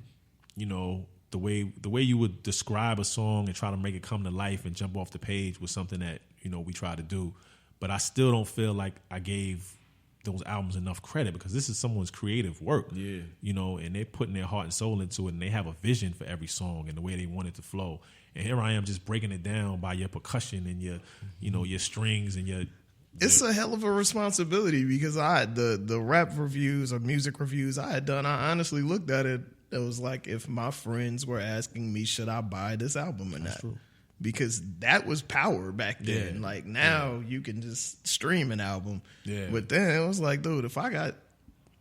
the way you would describe a song and try to make it come to life and jump off the page was something that, we try to do. But I still don't feel like I gave those albums enough credit because this is someone's creative work. Yeah. And they're putting their heart and soul into it and they have a vision for every song and the way they want it to flow. And here I am just breaking it down by your percussion and your, your strings and your... It's a hell of a responsibility because the rap reviews or music reviews I had done, I honestly looked at it. It was like if my friends were asking me, should I buy this album or not? True. Because that was power back then. Yeah. Like now you can just stream an album. Yeah. But then it was like, dude, if I'm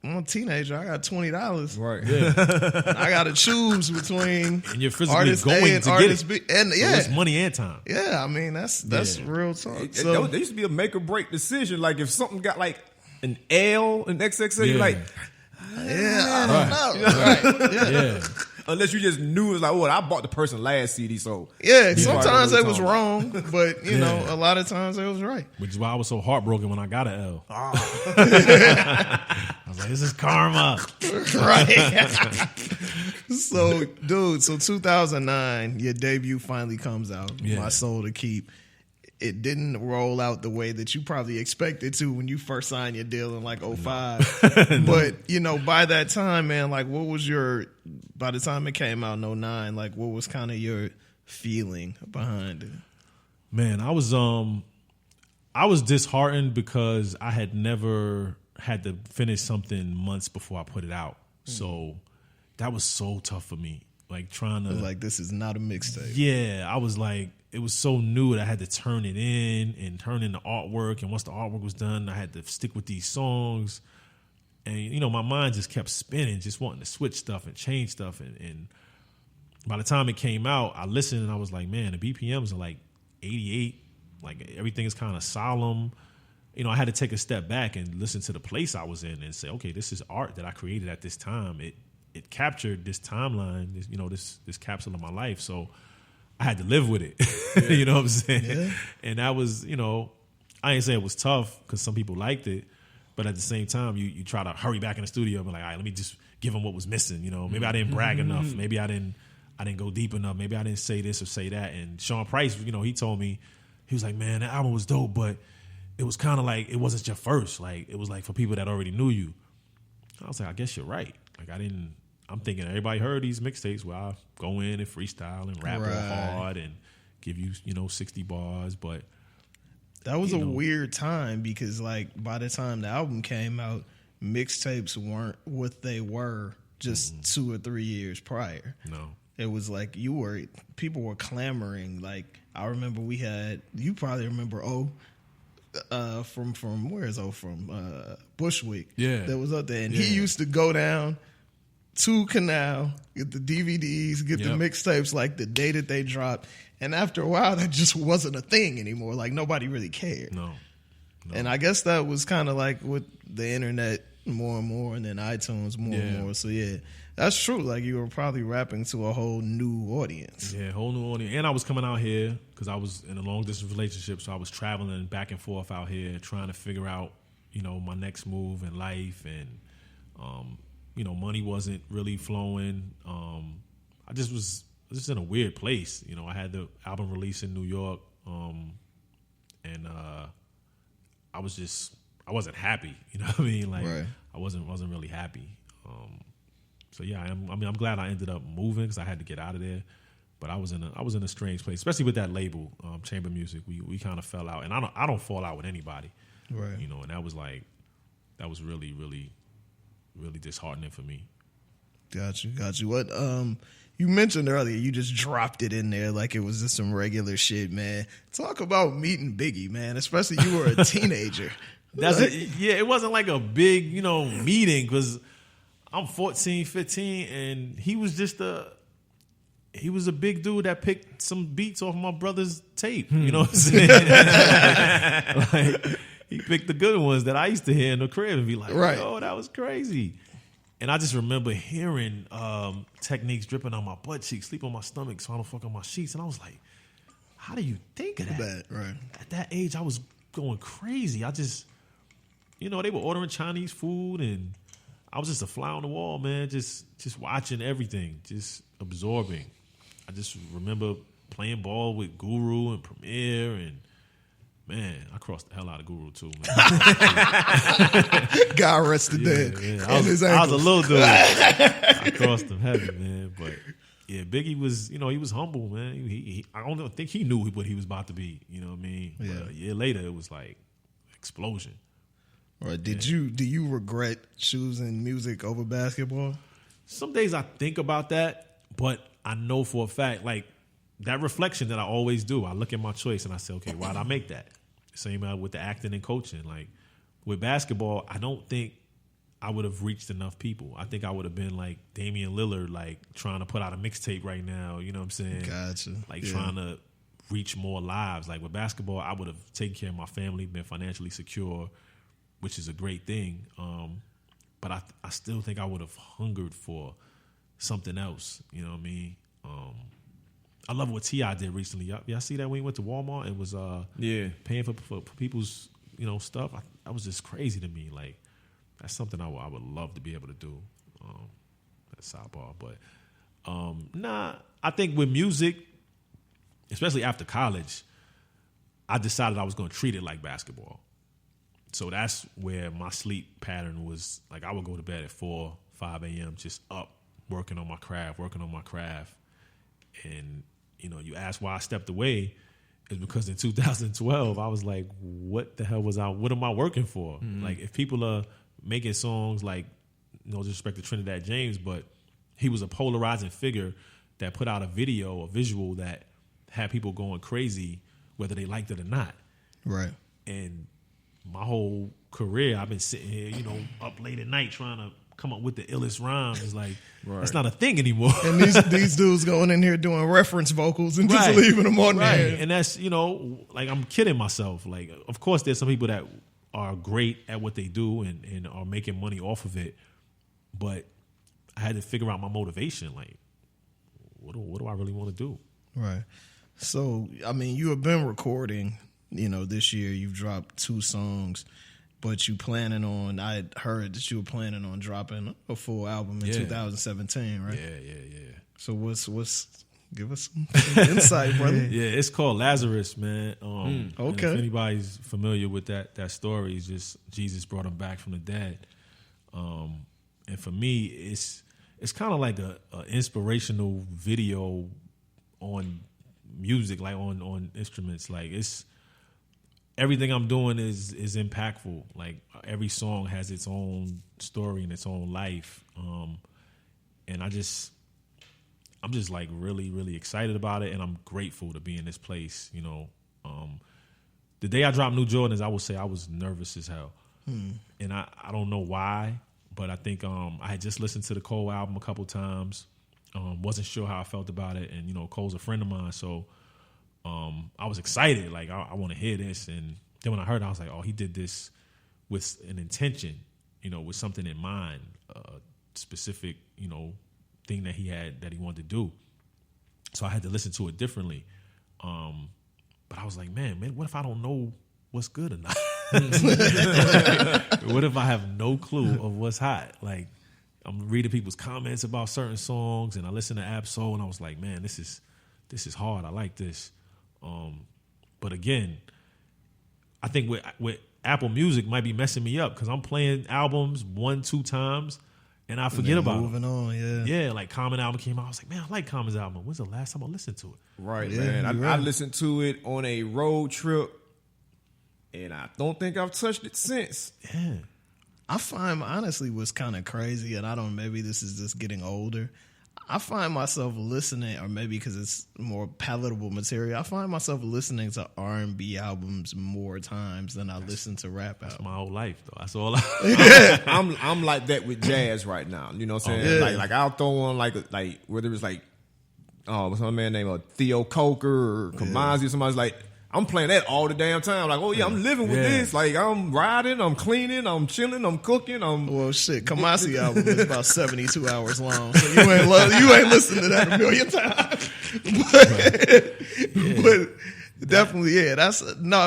a teenager, I got $20. Right. Yeah. I got to choose between and you're physically artist going A and to artist get it. B. And so it's money and time. Yeah, I mean that's real talk. So there used to be a make or break decision. Like if something got like an L and XXL, you're like, I don't know. Right. Yeah. Unless you just knew it was like, oh, I bought the person last CD, so sometimes it was wrong, but a lot of times it was right. Which is why I was so heartbroken when I got an L. I was like, this is karma. Right. So 2009, your debut finally comes out, My Soul to Keep. It didn't roll out the way that you probably expected to when you first signed your deal in like 05. No. But, by that time, man, like what was by the time it came out in 09, like what was kind of your feeling behind it? Man, I was disheartened because I had never had to finish something months before I put it out. So that was so tough for me. Like trying to... Like this is not a mixtape. Yeah, I was like... It was so new that I had to turn it in and turn in the artwork. And once the artwork was done, I had to stick with these songs. And, my mind just kept spinning, just wanting to switch stuff and change stuff. And by the time it came out, I listened and I was like, man, the BPMs are like 88. Like everything is kind of solemn. I had to take a step back and listen to the place I was in and say, okay, this is art that I created at this time. It captured this timeline, this capsule of my life. So I had to live with it. Yeah. You know what I'm saying? Yeah. And that was, I ain't say it was tough because some people liked it, but at the same time, you try to hurry back in the studio and be like, all right, let me just give them what was missing. Maybe I didn't brag enough. Maybe I didn't go deep enough. Maybe I didn't say this or say that. And Sean Price, he told me, he was like, man, that album was dope, but it was kind of like, it wasn't your first. Like, it was like for people that already knew you. I was like, I guess you're right. Like, I'm thinking everybody heard these mixtapes where I go in and freestyle and rap real hard and give you, 60 bars. But that was a weird time because, like, by the time the album came out, mixtapes weren't what they were just 2 or 3 years prior. No. It was like people were clamoring. Like, I remember you probably remember from where is O from? Bushwick. Yeah. That was up there. And he used to go down to Canal, get the DVDs, get the mixtapes like the day that they dropped. And after a while, that just wasn't a thing anymore. Like, nobody really cared. No. And I guess that was kind of like with the internet more and more, and then iTunes more and more. So, yeah, that's true. Like, you were probably rapping to a whole new audience. Yeah, whole new audience. And I was coming out here because I was in a long-distance relationship, so I was traveling back and forth out here trying to figure out, you know, my next move in life. And, you know, money wasn't really flowing. I just was in a weird place. You know, I had the album release in New York, and I wasn't happy. You know what I mean? Like, I wasn't really happy. So yeah, I'm glad I ended up moving because I had to get out of there. But I was in a strange place, especially with that label, Chamber Music. We kind of fell out, and I don't fall out with anybody. Right. You know, and that was really, really, really disheartening for me. Got you. What you mentioned earlier, you just dropped it in there like it was just some regular shit, man. Talk about meeting Biggie, man. Especially you were a teenager. It wasn't like a big, you know, meeting because I'm 14, 15, and he was a big dude that picked some beats off my brother's tape. You know what I'm saying? Like, he picked the good ones that I used to hear in the crib and be like, oh, that was crazy. And I just remember hearing techniques dripping on my butt cheeks, sleep on my stomach, so I don't fuck on my sheets. And I was like, how do you think of that? Right. At that age, I was going crazy. I just, you know, they were ordering Chinese food, and I was just a fly on the wall, man, just watching everything, just absorbing. I just remember playing ball with Guru and Premier, and man, I crossed the hell out of Guru too, man. God rest the dead. Yeah. I was a little dude. I crossed him heavy, man. But yeah, Biggie was, you know, he was humble, man. I don't think he knew what he was about to be. You know what I mean? Yeah. But a year later, it was like explosion. Right. Do you regret choosing music over basketball? Some days I think about that, but I know for a fact, like, that reflection that I always do, I look at my choice and I say, okay, why did I make that? Same with the acting and coaching. Like, with basketball, I don't think I would have reached enough people. I think I would have been like Damian Lillard, like trying to put out a mixtape right now. You know what I'm saying? Gotcha. Like trying to reach more lives. Like with basketball, I would have taken care of my family, been financially secure, which is a great thing. But I still think I would have hungered for something else. You know what I mean? I love what T.I. did recently. Y'all see that when he went to Walmart and was paying for people's, you know, stuff? That was just crazy to me. Like, that's something I would love to be able to do. That's sidebar. But, I think with music, especially after college, I decided I was going to treat it like basketball. So that's where my sleep pattern was. Like, I would go to bed at 4, 5 a.m., just up, working on my craft. And, you know, you ask why I stepped away, is because in 2012, I was like, what am I working for? Mm-hmm. Like, if people are making songs like, no disrespect to Trinidad James, but he was a polarizing figure that put out a visual that had people going crazy, whether they liked it or not. Right. And my whole career, I've been sitting here, you know, up late at night trying to come up with the illest rhymes. It's like, that's not a thing anymore. And these dudes going in here doing reference vocals and just leaving them on there. And that's, you know, like, I'm kidding myself. Like, of course, there's some people that are great at what they do and are making money off of it. But I had to figure out my motivation. Like, what do I really want to do? Right. So, I mean, you have been recording, you know, this year. You've dropped 2 songs. But I had heard that you were planning on dropping a full album in 2017, right? Yeah. So give us some insight, brother. Yeah, it's called Lazarus, man. Okay. If anybody's familiar with that story, it's just Jesus brought him back from the dead. And for me, it's kind of like a inspirational video on music, like on instruments. Like, it's everything I'm doing is impactful. Like, every song has its own story and its own life. And I'm just like really, really excited about it. And I'm grateful to be in this place, you know. the day I dropped New Jordans, I would say I was nervous as hell. And I don't know why, but I think I had just listened to the Cole album a couple times. Wasn't sure how I felt about it. And, Cole's a friend of mine, so I was excited. Like, I want to hear this. And then when I heard it, I was like, oh, he did this with an intention, with something in mind, specific, thing that he wanted to do. So I had to listen to it differently. But I was like, man, what if I don't know what's good or not? What if I have no clue of what's hot? Like, I'm reading people's comments about certain songs, and I listen to Ab-Soul, and I was like, man, this is hard. I like this. But again, I think with Apple Music might be messing me up because I'm playing albums 1-2 times, and I forget about it. Moving on, yeah. Like Common album came out, I was like, man, I like Common's album. When's the last time I listened to it? Right, man. I listened to it on a road trip, and I don't think I've touched it since. Yeah. I find, honestly, what's kind of crazy, and maybe this is just getting older, I find myself listening, or maybe because it's more palatable material, I find myself listening to R&B albums more times than I listen to rap albums. My whole life, though. That's all I'm like that with jazz right now. You know what I'm saying? Like I'll throw on like whether it's like what's my man named Theo Coker or Kamazi or somebody's like, I'm playing that all the damn time. Like, oh yeah, I'm living with this. Like, I'm riding, I'm cleaning, I'm chilling, I'm cooking. Well, shit, Kamasi album is about 72 hours long, so you ain't listened to that a million times. But definitely,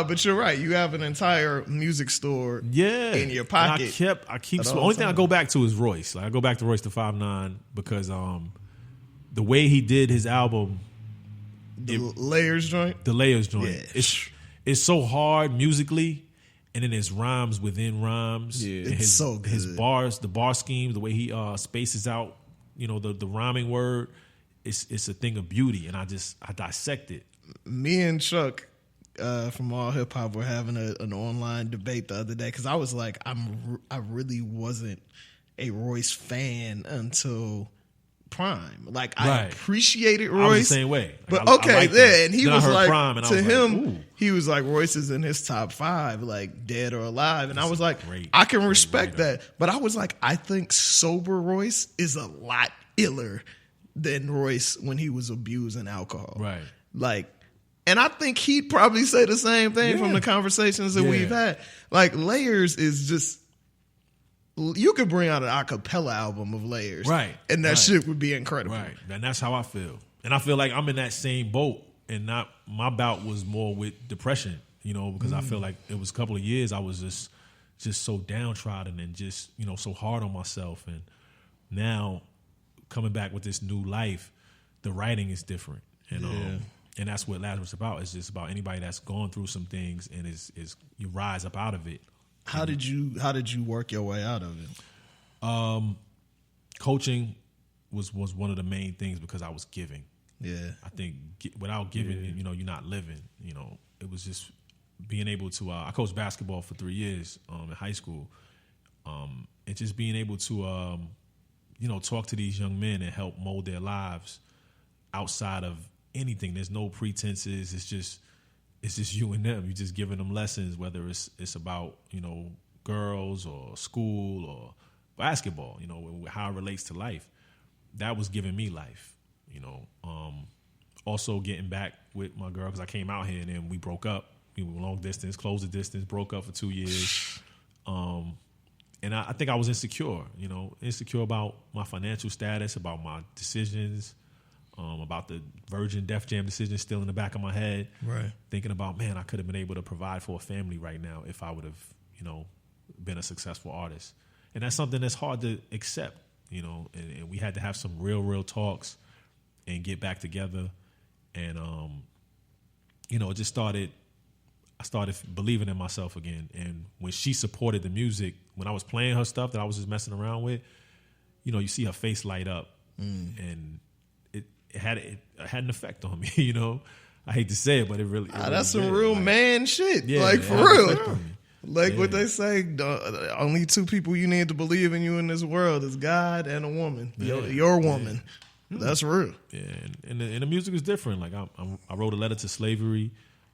but you're right. You have an entire music store in your pocket. And I keep. The only thing I go back to is Royce. Like, I go back to Royce the 5'9" because the way he did his album. The Layers joint? Yeah. It's so hard musically, and then it's rhymes within rhymes. Yeah, it's so good. His bars, the bar scheme, the way he spaces out, the rhyming word, it's a thing of beauty, and I dissect it. Me and Chuck from All Hip Hop were having an online debate the other day because I was like, I really wasn't a Royce fan until Prime. Like, I appreciated Royce. I was the same way. But and he was like, to him, he was like, Royce is in his top 5, like, dead or alive. And I was like, I can respect that. But I was like, I think sober Royce is a lot iller than Royce when he was abusing alcohol. Right. Like, and I think he'd probably say the same thing from the conversations that we've had. Like, Layers is just, you could bring out an a cappella album of Layers. Right. And that shit would be incredible. Right. And that's how I feel. And I feel like I'm in that same boat, and my bout was more with depression, because I feel like it was a couple of years I was just so downtrodden and just, so hard on myself. And now coming back with this new life, the writing is different. And and that's what Lazarus is about. It's just about anybody that's gone through some things and is you rise up out of it. How did you work your way out of it? Coaching was one of the main things because I was giving. Yeah, I think without giving, you're not living. It was just being able to. I coached basketball for 3 years in high school, and just being able to, talk to these young men and help mold their lives outside of anything. There's no pretenses. It's just you and them. You're just giving them lessons, whether it's about, girls or school or basketball, how it relates to life. That was giving me life, Also getting back with my girl because I came out here and then we broke up. We were long distance, closed the distance, broke up for 2 years. And I think I was insecure, insecure about my financial status, about my decisions, about the Virgin Def Jam decision still in the back of my head. Right. Thinking about, man, I could have been able to provide for a family right now if I would have, been a successful artist. And that's something that's hard to accept, and we had to have some real talks and get back together. And, it just I started believing in myself again. And when she supported the music, when I was playing her stuff that I was just messing around with, you see her face light up and it had an effect on me, I hate to say it, but it really that's some did. real man shit. Yeah, like, for real. Like what they say, only 2 people you need to believe in you in this world is God and a woman. Your woman. Yeah. That's real. Yeah, and the music is different. Like I wrote a letter to slavery.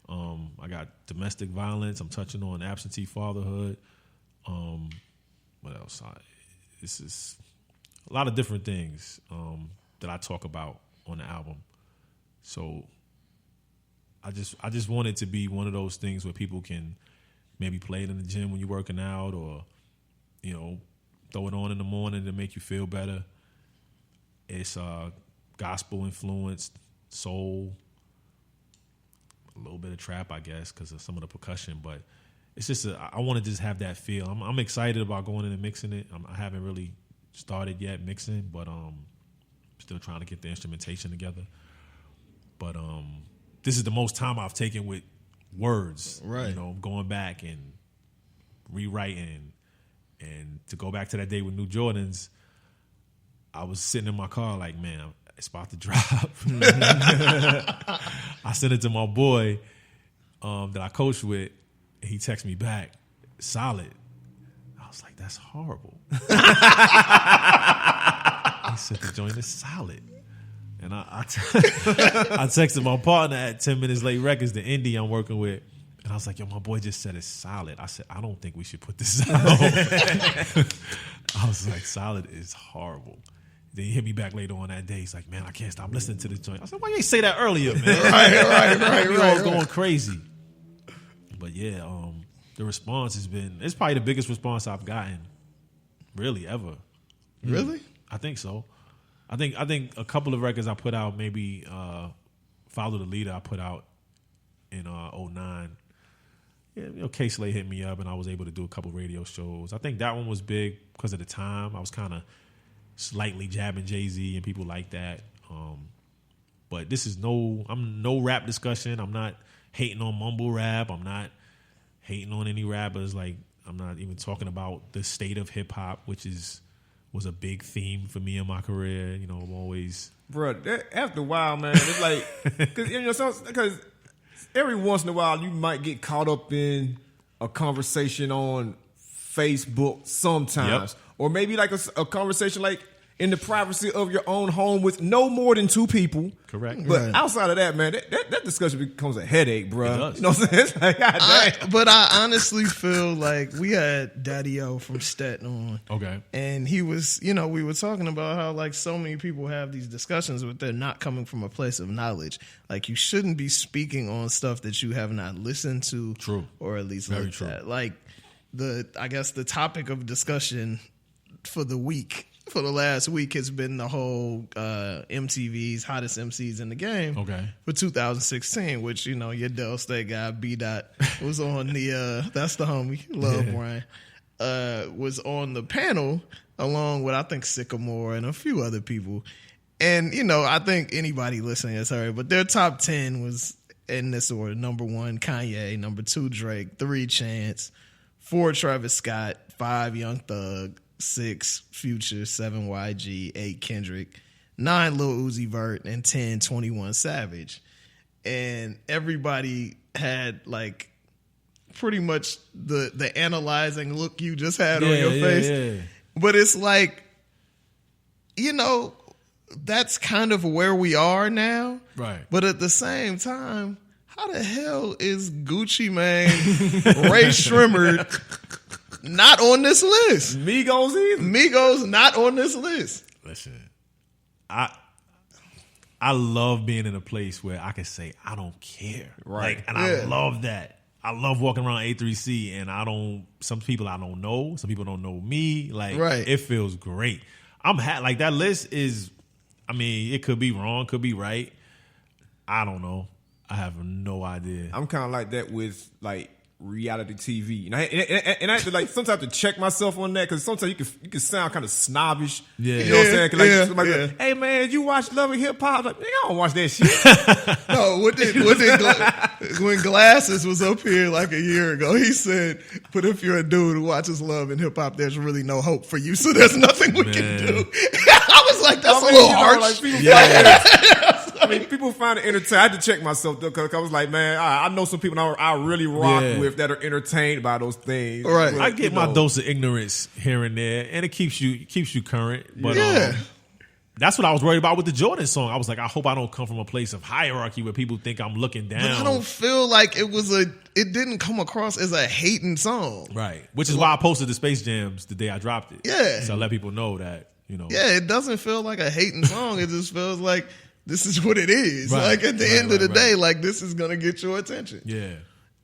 I got domestic violence. I'm touching on absentee fatherhood. What else? This is a lot of different things that I talk about on the album. So I just want it to be one of those things where people can maybe play it in the gym when you're working out, or throw it on in the morning to make you feel better. It's gospel influenced, soul, a little bit of trap, I guess, because of some of the percussion. But it's just I want to just have that feel. I'm excited about going in and mixing it. I haven't really started yet mixing, but still trying to get the instrumentation together. But this is the most time I've taken with words. Right. Going back and rewriting. And to go back to that day with New Jordans, I was sitting in my car like, man, it's about to drop. I sent it to my boy that I coach with, and he texted me back, solid. I was like, that's horrible. He said the joint is solid. And I texted my partner at 10 Minutes Late Records, the indie I'm working with. And I was like, yo, my boy just said it's solid. I said, I don't think we should put this out. I was like, solid is horrible. Then he hit me back later on that day. He's like, man, I can't stop listening to this joint. I said, why you ain't say that earlier, man? Right. I was going crazy. But yeah, the response it's probably the biggest response I've gotten, really, ever. Really? I think so. I think a couple of records I put out, maybe Follow the Leader I put out in 2009. Yeah, K-Slay hit me up and I was able to do a couple radio shows. I think that one was big because of the time. I was kind of slightly jabbing Jay-Z and people like that. But this is no rap discussion. I'm not hating on mumble rap. I'm not hating on any rappers. Like, I'm not even talking about the state of hip hop, which was a big theme for me in my career. I'm always, bro. After a while, man, it's like because every once in a while you might get caught up in a conversation on Facebook sometimes, or maybe like a conversation like in the privacy of your own home with no more than two people. Correct. But outside of that, man, that discussion becomes a headache, bro. It does. You know what I'm saying? It's like, God damn. But I honestly feel like we had Daddy O from Stet on. Okay. And he was, we were talking about how like so many people have these discussions, but they're not coming from a place of knowledge. Like, you shouldn't be speaking on stuff that you have not listened to. True. Or at least Very looked true. at. Like, I guess the topic of discussion for the last week has been the whole MTV's hottest MCs in the game for 2016, which, your Del State guy, B-Dot, was on the, that's the homie, love Brian, was on the panel along with, I think, Sycamore and a few other people. And, I think anybody listening has heard, but their top 10 was in this order. Number 1, Kanye. Number 2, Drake. 3, Chance. 4, Travis Scott. 5, Young Thug. 6, Future. 7, YG. 8, Kendrick. 9, Lil Uzi Vert. And 10, 21 Savage. And everybody had like pretty much the analyzing look you just had on your face. Yeah. But it's like, that's kind of where we are now. Right. But at the same time, how the hell is Gucci Mane, Ray Shrimmer not on this list? Migos either. Migos not on this list. Listen, I love being in a place where I can say I don't care. Right. I love that. I love walking around A3C and some people I don't know. Some people don't know me. It feels great. I'm like that list is, it could be wrong, could be right. I don't know. I have no idea. I'm kind of like that with like reality TV, and I have to like sometimes to check myself on that because sometimes you can sound kind of snobbish. Yeah, you know what I'm saying? Like, somebody like, hey man, you watch Love and Hip Hop? Like, nigga, I don't watch that shit. No, when Glasses was up here like a year ago, he said, "But if you're a dude who watches Love and Hip Hop, there's really no hope for you. So there's nothing we can do." I was like, "That's a little harsh." People find it entertaining. I had to check myself though because I was like, man, I know some people I really rock with that are entertained by those things. Right. But, I get my dose of ignorance here and there, and it keeps you current. But That's what I was worried about with the Jordan song. I was like, I hope I don't come from a place of hierarchy where people think I'm looking down. But I don't feel like it didn't come across as a hating song. Right. Which is why I posted the Space Jams the day I dropped it. Yeah. So I let people know that, Yeah, it doesn't feel like a hating song. It just feels like this is what it is. Right. Like at the end of the day, like this is going to get your attention. Yeah.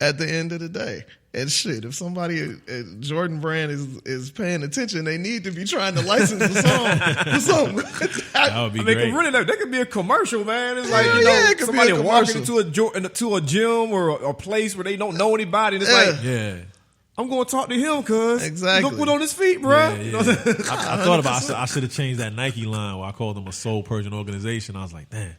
At the end of the day. And shit, if somebody at Jordan Brand is paying attention, they need to be trying to license the song. That would be great. That could be a commercial, man. It's it could somebody be a walking commercial. into a gym or a place where they don't know anybody. And it's like, Yeah. I'm going to talk to him, cuz. Exactly. Look what on his feet, bro. Yeah. I thought about I should have changed that Nike line where I called them a soul purging organization. I was like, damn.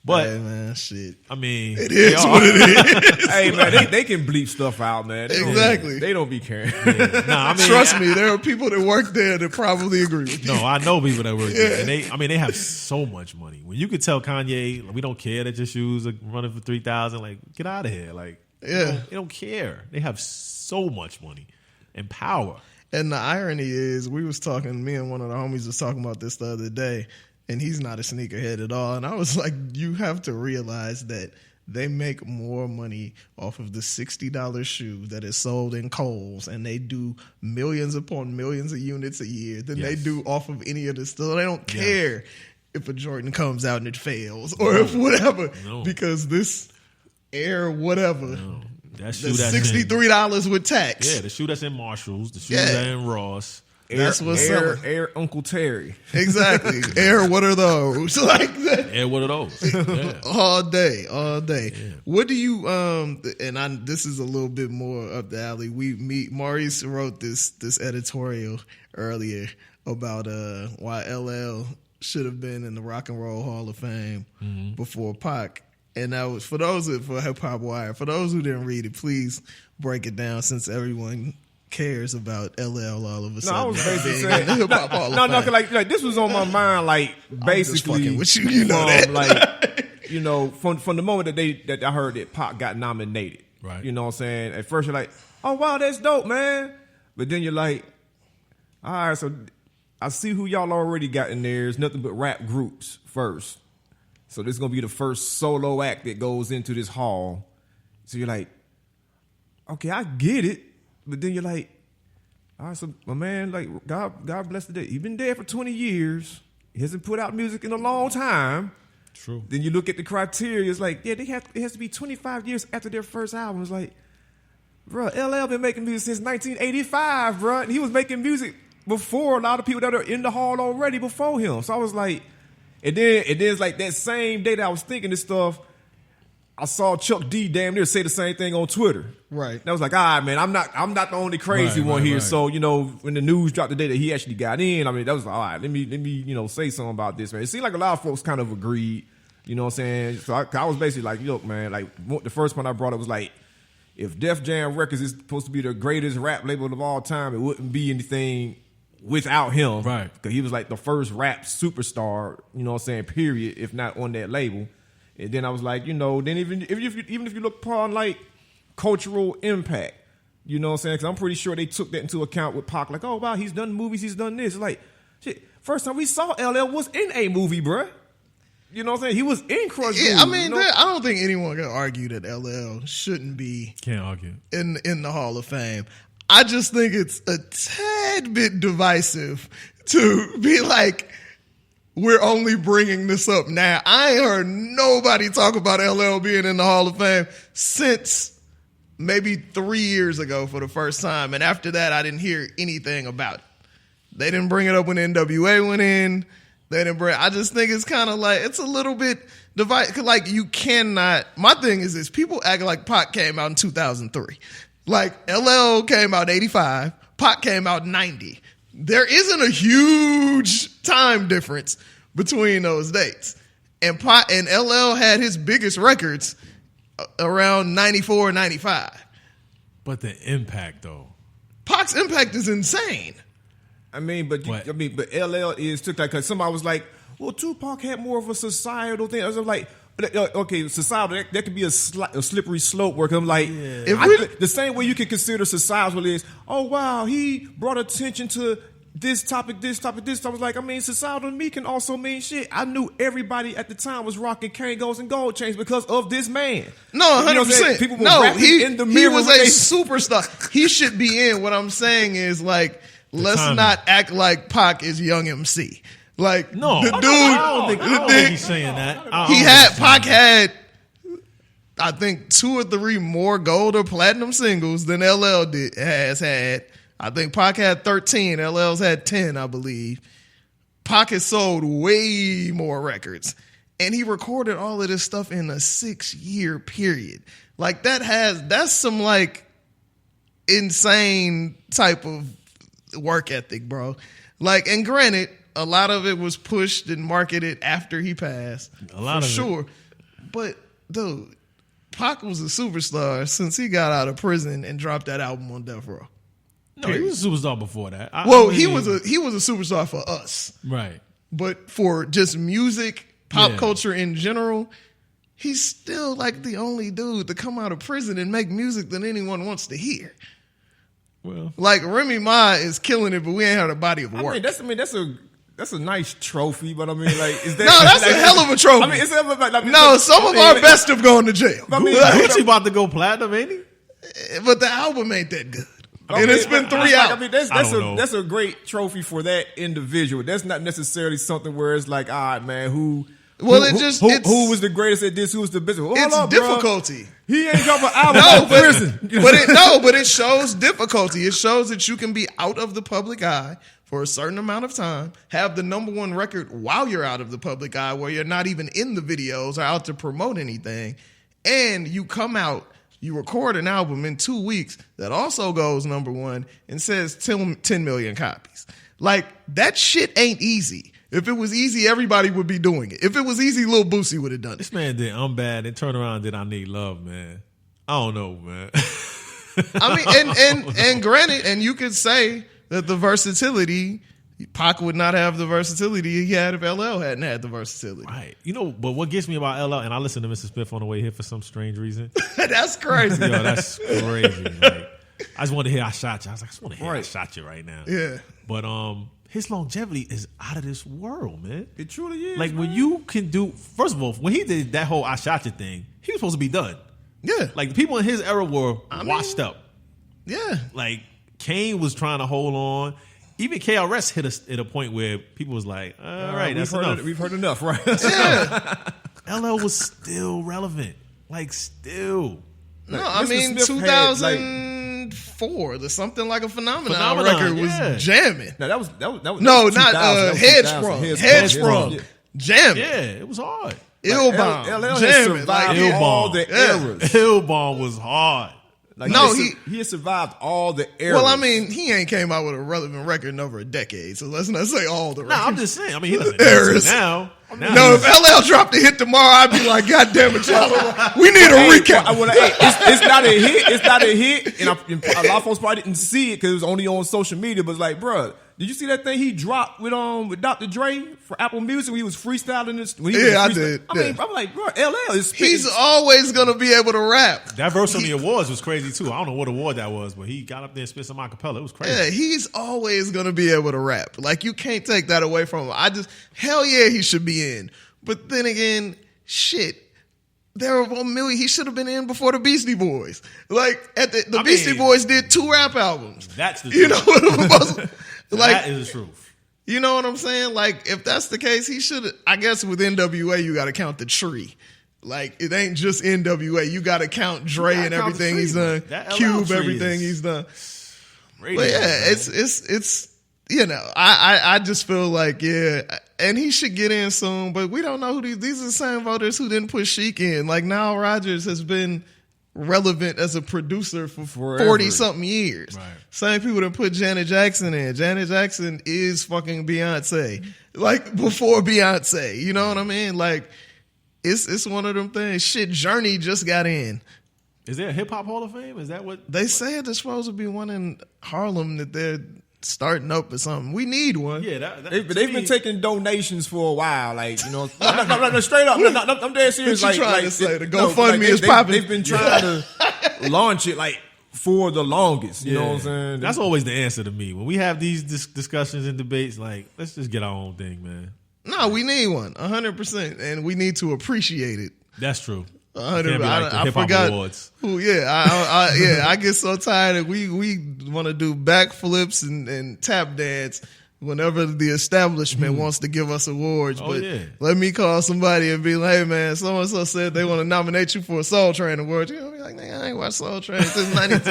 But hey, man, shit. I mean, it is what it is. Hey, man, they can bleep stuff out, man. They don't be caring. Yeah. Nah, I mean, trust me, there are people that work there that probably agree with you. No, I know people that work there, and they have so much money. When you could tell Kanye, we don't care that your shoes are running for $3,000. Like, get out of here. Like, they don't care. They have so much money and power. And the irony is, me and one of the homies was talking about this the other day. And he's not a sneakerhead at all. And I was like, you have to realize that they make more money off of the $60 shoe that is sold in Kohl's, and they do millions upon millions of units a year than they do off of any of this stuff. They don't care if a Jordan comes out and it fails or if whatever, because this Air whatever. That shoe that's $63 with tax. Yeah, the shoe that's in Marshalls, the shoe that's in Ross. That's what's selling. Air Uncle Terry. Exactly. Air, what are those? Like that. Air, what are those? Yeah. All day. Yeah. What do you this is a little bit more up the alley. Maurice wrote this editorial earlier about why LL should have been in the Rock and Roll Hall of Fame before Pac. And that was for Hip Hop Wire. For those who didn't read it, please break it down since everyone cares about LL all of a sudden. No, I was basically saying, like this was on my mind, like basically, with you, know that. Like, from the moment that I heard that Pac got nominated, right? You know what I'm saying? At first you're like, oh wow, that's dope, man. But then you're like, all right, so I see who y'all already got in there. It's nothing but rap groups first. So this is gonna be the first solo act that goes into this hall. So you're like, okay, I get it. But then you're like, all right, so my man, like, God bless the day. He's been dead for 20 years. He hasn't put out music in a long time. True. Then you look at the criteria. It's like, it has to be 25 years after their first album. It's like, bro, LL been making music since 1985, bro. And he was making music before a lot of people that are in the hall already before him. So I was like, and then it's like that same day that I was thinking this stuff, I saw Chuck D damn near say the same thing on Twitter. Right. And I was like, all right, man, I'm not the only crazy one here. Right. So, when the news dropped the day that he actually got in, I mean, that was like, all right, let me say something about this, man. It seemed like a lot of folks kind of agreed, you know what I'm saying? So I was basically like, look, man, like the first one I brought up was like, if Def Jam Records is supposed to be the greatest rap label of all time, it wouldn't be anything without him. Right. Because he was like the first rap superstar, you know what I'm saying, period, if not on that label. And then I was like, then even if you look upon like cultural impact, you know what I'm saying? Because I'm pretty sure they took that into account with Pac. Like, oh, wow, he's done movies, he's done this. It's like, shit, first time we saw LL was in a movie, bruh. You know what I'm saying? He was in Crush movie. I mean, I don't think anyone can argue that LL shouldn't be Can't argue. in the Hall of Fame. I just think it's a tad bit divisive to be like, we're only bringing this up now. I ain't heard nobody talk about LL being in the Hall of Fame since maybe 3 years ago for the first time. And after that, I didn't hear anything about it. They didn't bring it up when NWA went in. I just think it's kind of like, it's a little bit divided. Like, you cannot, my thing is this, people act like Pac came out in 2003. Like, LL came out in 85, Pac came out in 90. There isn't a huge time difference between those dates. And LL had his biggest records around 94, 95. But the impact, though. Pac's impact is insane. I mean, but LL is took that because somebody was like, well, Tupac had more of a societal thing. I was like, okay, societal, that could be a slippery slope where I'm like, the same way you can consider societal is, oh, wow, he brought attention to this topic. I was like, I mean, societal to me can also mean shit. I knew everybody at the time was rocking Kangos and gold chains because of this man. No, 100%. People were rapping in the mirror. He was a superstar. He should be in. What I'm saying is, like, let's not act like Pac is Young MC. Like, no, the dude. I don't think he's saying that. Pac had, I think, 2 or 3 more gold or platinum singles than LL has had. I think Pac had 13. LL's had 10, I believe. Pac has sold way more records. And he recorded all of this stuff in a 6-year period. Like, that's some, like, insane type of work ethic, bro. Like, and granted, a lot of it was pushed and marketed after he passed. A lot of sure. But, dude, Pac was a superstar since he got out of prison and dropped that album on Death Row. No, he was a superstar before that. He was a superstar for us. Right. But for just music, pop culture in general, he's still like the only dude to come out of prison and make music that anyone wants to hear. Well, like Remy Ma is killing it, but we ain't had a body of work. That's a nice trophy, but I mean, like, is that? No, that's a hell of a trophy. I mean, some of our best have gone to jail. I mean, Gucci about to go platinum, ain't he? But the album ain't that good. And it's been 3 hours. I mean, that's a great trophy for that individual. That's not necessarily something where it's like, all right, man, who was the greatest at this? Who was the best? It's difficulty. Bro. He ain't got an album out of prison. But it shows difficulty. It shows that you can be out of the public eye for a certain amount of time, have the #1 record while you're out of the public eye, where you're not even in the videos or out to promote anything, and you come out. You record an album in 2 weeks that also goes #1 and says 10 million copies. Like, that shit ain't easy. If it was easy, everybody would be doing it. If it was easy, Lil Boosie would have done it. This man did I'm Bad and turn around and did I Need Love, man. I don't know, man. I mean, and granted, and you could say that the versatility, Pac would not have the versatility he had if LL hadn't had the versatility. Right. You know, but what gets me about LL, and I listened to Mr. Smith on the way here for some strange reason. That's crazy. Yo, that's crazy. Like, I just wanted to hear I Shot You. I was like, I just want to hear I Shot You right now. Yeah. But his longevity is out of this world, man. It truly is. Like, when you can do, first of all, when he did that whole I Shot You thing, he was supposed to be done. Yeah. Like, the people in his era were washed up. Yeah. Like, Kane was trying to hold on. Even KRS hit us at a point where people was like, all right, that's enough. We've heard enough, right? Yeah. LL was still relevant. Like, still. No, I mean, 2004, the Something Like a Phenomenon record was jamming. No, that was no, not Headsprung. Headsprung. Jamming. Yeah, it was hard. Illbomb. LL jamming. Survived all the eras. Illbomb was hard. Like, he has survived all the eras. Well, I mean, he ain't came out with a relevant record in over a decade, so let's not say all the records. No, I'm just saying. I mean, he doesn't eras. Now no, if LL dropped a hit tomorrow, I'd be like, God damn it, y'all. We need a recap. It's not a hit. It's not a hit. And a lot of folks probably didn't see it because it was only on social media. But it's like, bro, did you see that thing he dropped with Dr. Dre for Apple Music when he was freestyling this? I did. I mean, I'm like, bro, LL is spitting. He's always going to be able to rap. That verse on the awards was crazy, too. I don't know what award that was, but he got up there and spit some acapella. It was crazy. Yeah, he's always going to be able to rap. Like, you can't take that away from him. Hell yeah, he should be in. But then again, shit. There were 1 million. He should have been in before the Beastie Boys. Like, the Beastie Boys did 2 rap albums. That's the truth. You know what I'm saying? Like, that is the truth. You know what I'm saying? Like, if that's the case, he should. I guess with NWA, you got to count the tree. Like, it ain't just NWA. You got to count Dre and everything he's done. Cube, everything he's done. But yeah, it's you know, I just feel like, yeah, and he should get in soon. But we don't know who these are the same voters who didn't put Sheik in. Like, Nile Rodgers has been relevant as a producer for 40-something years. Right. Same people that put Janet Jackson in. Janet Jackson is fucking Beyonce. Like, before Beyonce. You know what I mean? Like, it's one of them things. Shit, Journey just got in. Is there a hip-hop Hall of Fame? Is that what? They said there's supposed to be one in Harlem that they're starting up or something. We need one. Yeah, they've been taking donations for a while. Like, you know, no, straight up. No, I'm dead serious. What you trying to say? The GoFundMe is popping. They've been trying to launch it like for the longest. You know what I'm saying? That's always the answer to me when we have these discussions and debates. Like, let's just get our own thing, man. No, we need one, 100%, and we need to appreciate it. That's true. 100%. Like I forgot. Awards. Ooh, I get so tired that we want to do backflips and tap dance whenever the establishment wants to give us awards. But let me call somebody and be like, hey, man, so-and-so said they want to nominate you for a Soul Train award. You'll be like, nigga, I ain't watched Soul Train since 92.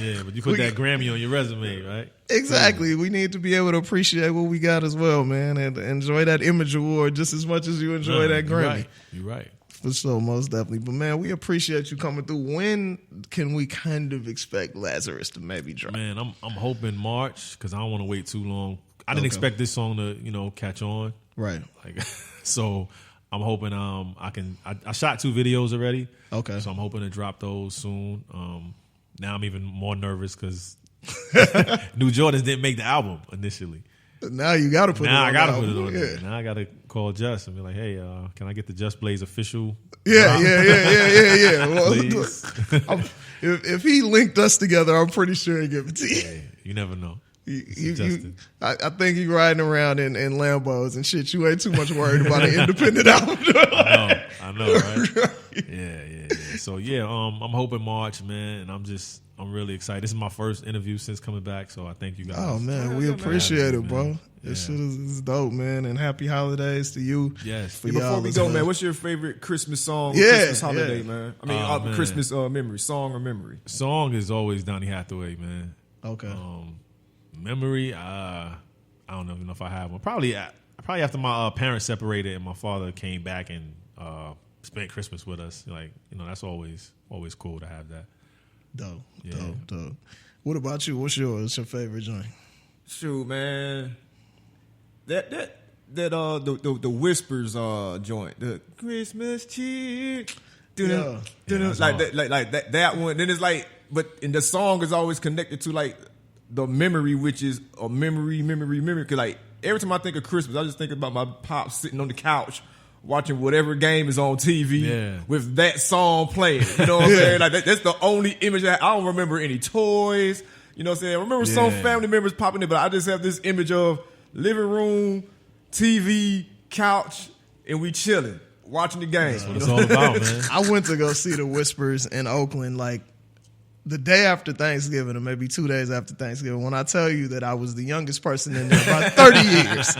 Yeah, but you put that Grammy on your resume, right? Exactly. We need to be able to appreciate what we got as well, man, and enjoy that Image Award just as much as you enjoy that Grammy. You're right. For sure, most definitely. But, man, we appreciate you coming through. When can we kind of expect Lazarus to maybe drop? Man, I'm hoping March because I don't want to wait too long. I didn't expect this song to, catch on. Right. Like, so I'm hoping I shot 2 videos already. Okay. So I'm hoping to drop those soon. Now I'm even more nervous because New Jordans didn't make the album initially. Now you got to put it on. Now I got to put it on there. Now I got to call Just and be like, hey, can I get the Just Blaze official? Yeah. Well, Please. if he linked us together, I'm pretty sure he'd give it to you. Yeah, you never know. I think you riding around in Lambos and shit. You ain't too much worried about an independent album. I know, right? Yeah. So I'm hoping March, man, and I'm really excited. This is my first interview since coming back, so I thank you guys. Oh man, we appreciate it, bro. This shit is dope, man, and happy holidays to you. Yes. Before we go, man, what's your favorite Christmas song? Or Christmas holiday, man. I mean, Christmas memory, song or memory. Song is always Donny Hathaway, man. Okay. Memory, I don't even know if I have one. Probably after my parents separated and my father came back and spent Christmas with us. Like, that's always cool to have that. Dope. What about you? What's your favorite joint? Shoot, man. The Whispers joint, the Christmas cheer. Like that one. Then it's like, and the song is always connected to like the memory, which is a memory. Cause like every time I think of Christmas, I just think about my pop sitting on the couch watching whatever game is on TV with that song playing. You know what I'm saying? Like that's the only image I don't remember any toys. You know what I'm saying? I remember some family members popping in, but I just have this image of living room, TV, couch, and we chilling, watching the game. That's what it's all about, man. I went to go see the Whispers in Oakland like the day after Thanksgiving or maybe 2 days after Thanksgiving. When I tell you that I was the youngest person in there about 30 years.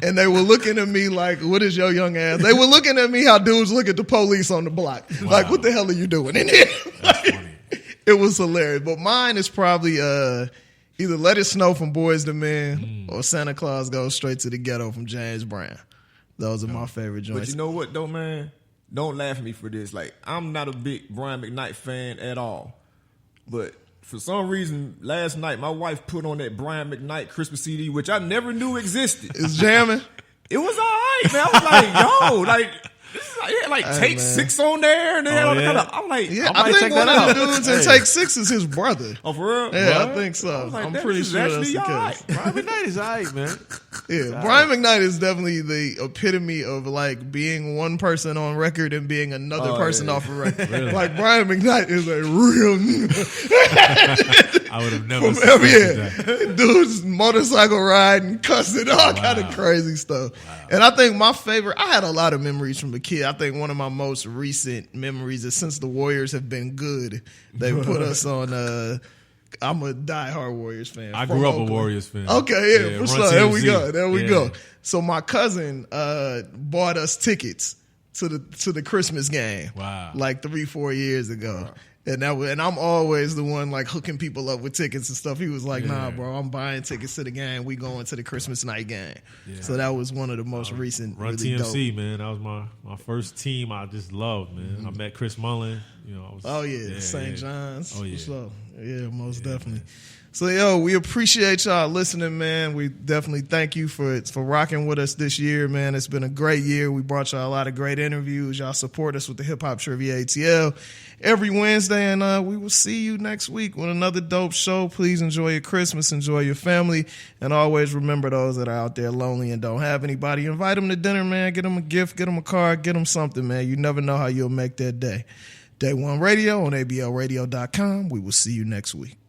And they were looking at me like, what is your young ass? They were looking at me how dudes look at the police on the block. Wow. Like, what the hell are you doing in here? That's funny. It was hilarious. But mine is probably either Let It Snow from Boyz II Men or Santa Claus Goes Straight to the Ghetto from James Brown. Those are my favorite joints. But you know what, though, man? Don't laugh at me for this. Like, I'm not a big Brian McKnight fan at all. But for some reason, last night, my wife put on that Brian McKnight Christmas CD, which I never knew existed. It's jamming. It was all right, man. I was like, yo, like, it had like Take 6 on there. And then I'm like, I think one of the dudes in Take 6 is his brother. Oh, for real? Yeah, I think so. Like, I'm pretty sure that's the case. Right. Brian McKnight is all right, man. Yeah, Brian McKnight is definitely the epitome of like being one person on record and being another person off a record. Really? Like Brian McKnight is a real I would have never suspected that. Dude's motorcycle riding, cussing, all kind of crazy stuff. Wow. And I think my favorite, I had a lot of memories from a kid. I think one of my most recent memories is since the Warriors have been good, they put us on I'm a diehard Warriors fan. I grew up a Warriors fan. Okay, for sure. There we go. So my cousin bought us tickets to the Christmas game. Wow. Like 3-4 years ago. Wow. And I'm always the one like hooking people up with tickets and stuff. He was like, nah, bro, I'm buying tickets to the game. We going to the Christmas night game. Yeah. So that was one of the most recent. Run really TMC, dope. man. That was my first team I just loved, man. I met Chris Mullen. St. John's. Oh, yeah. So, most definitely. Man. So, we appreciate y'all listening, man. We definitely thank you for rocking with us this year, man. It's been a great year. We brought y'all a lot of great interviews. Y'all support us with the Hip Hop Trivia ATL every Wednesday, and we will see you next week with another dope show. Please enjoy your Christmas, enjoy your family, and always remember those that are out there lonely and don't have anybody. Invite them to dinner, man. Get them a gift, get them a card, get them something, man. You never know how you'll make their day. Day One Radio on ABLradio.com. We will see you next week.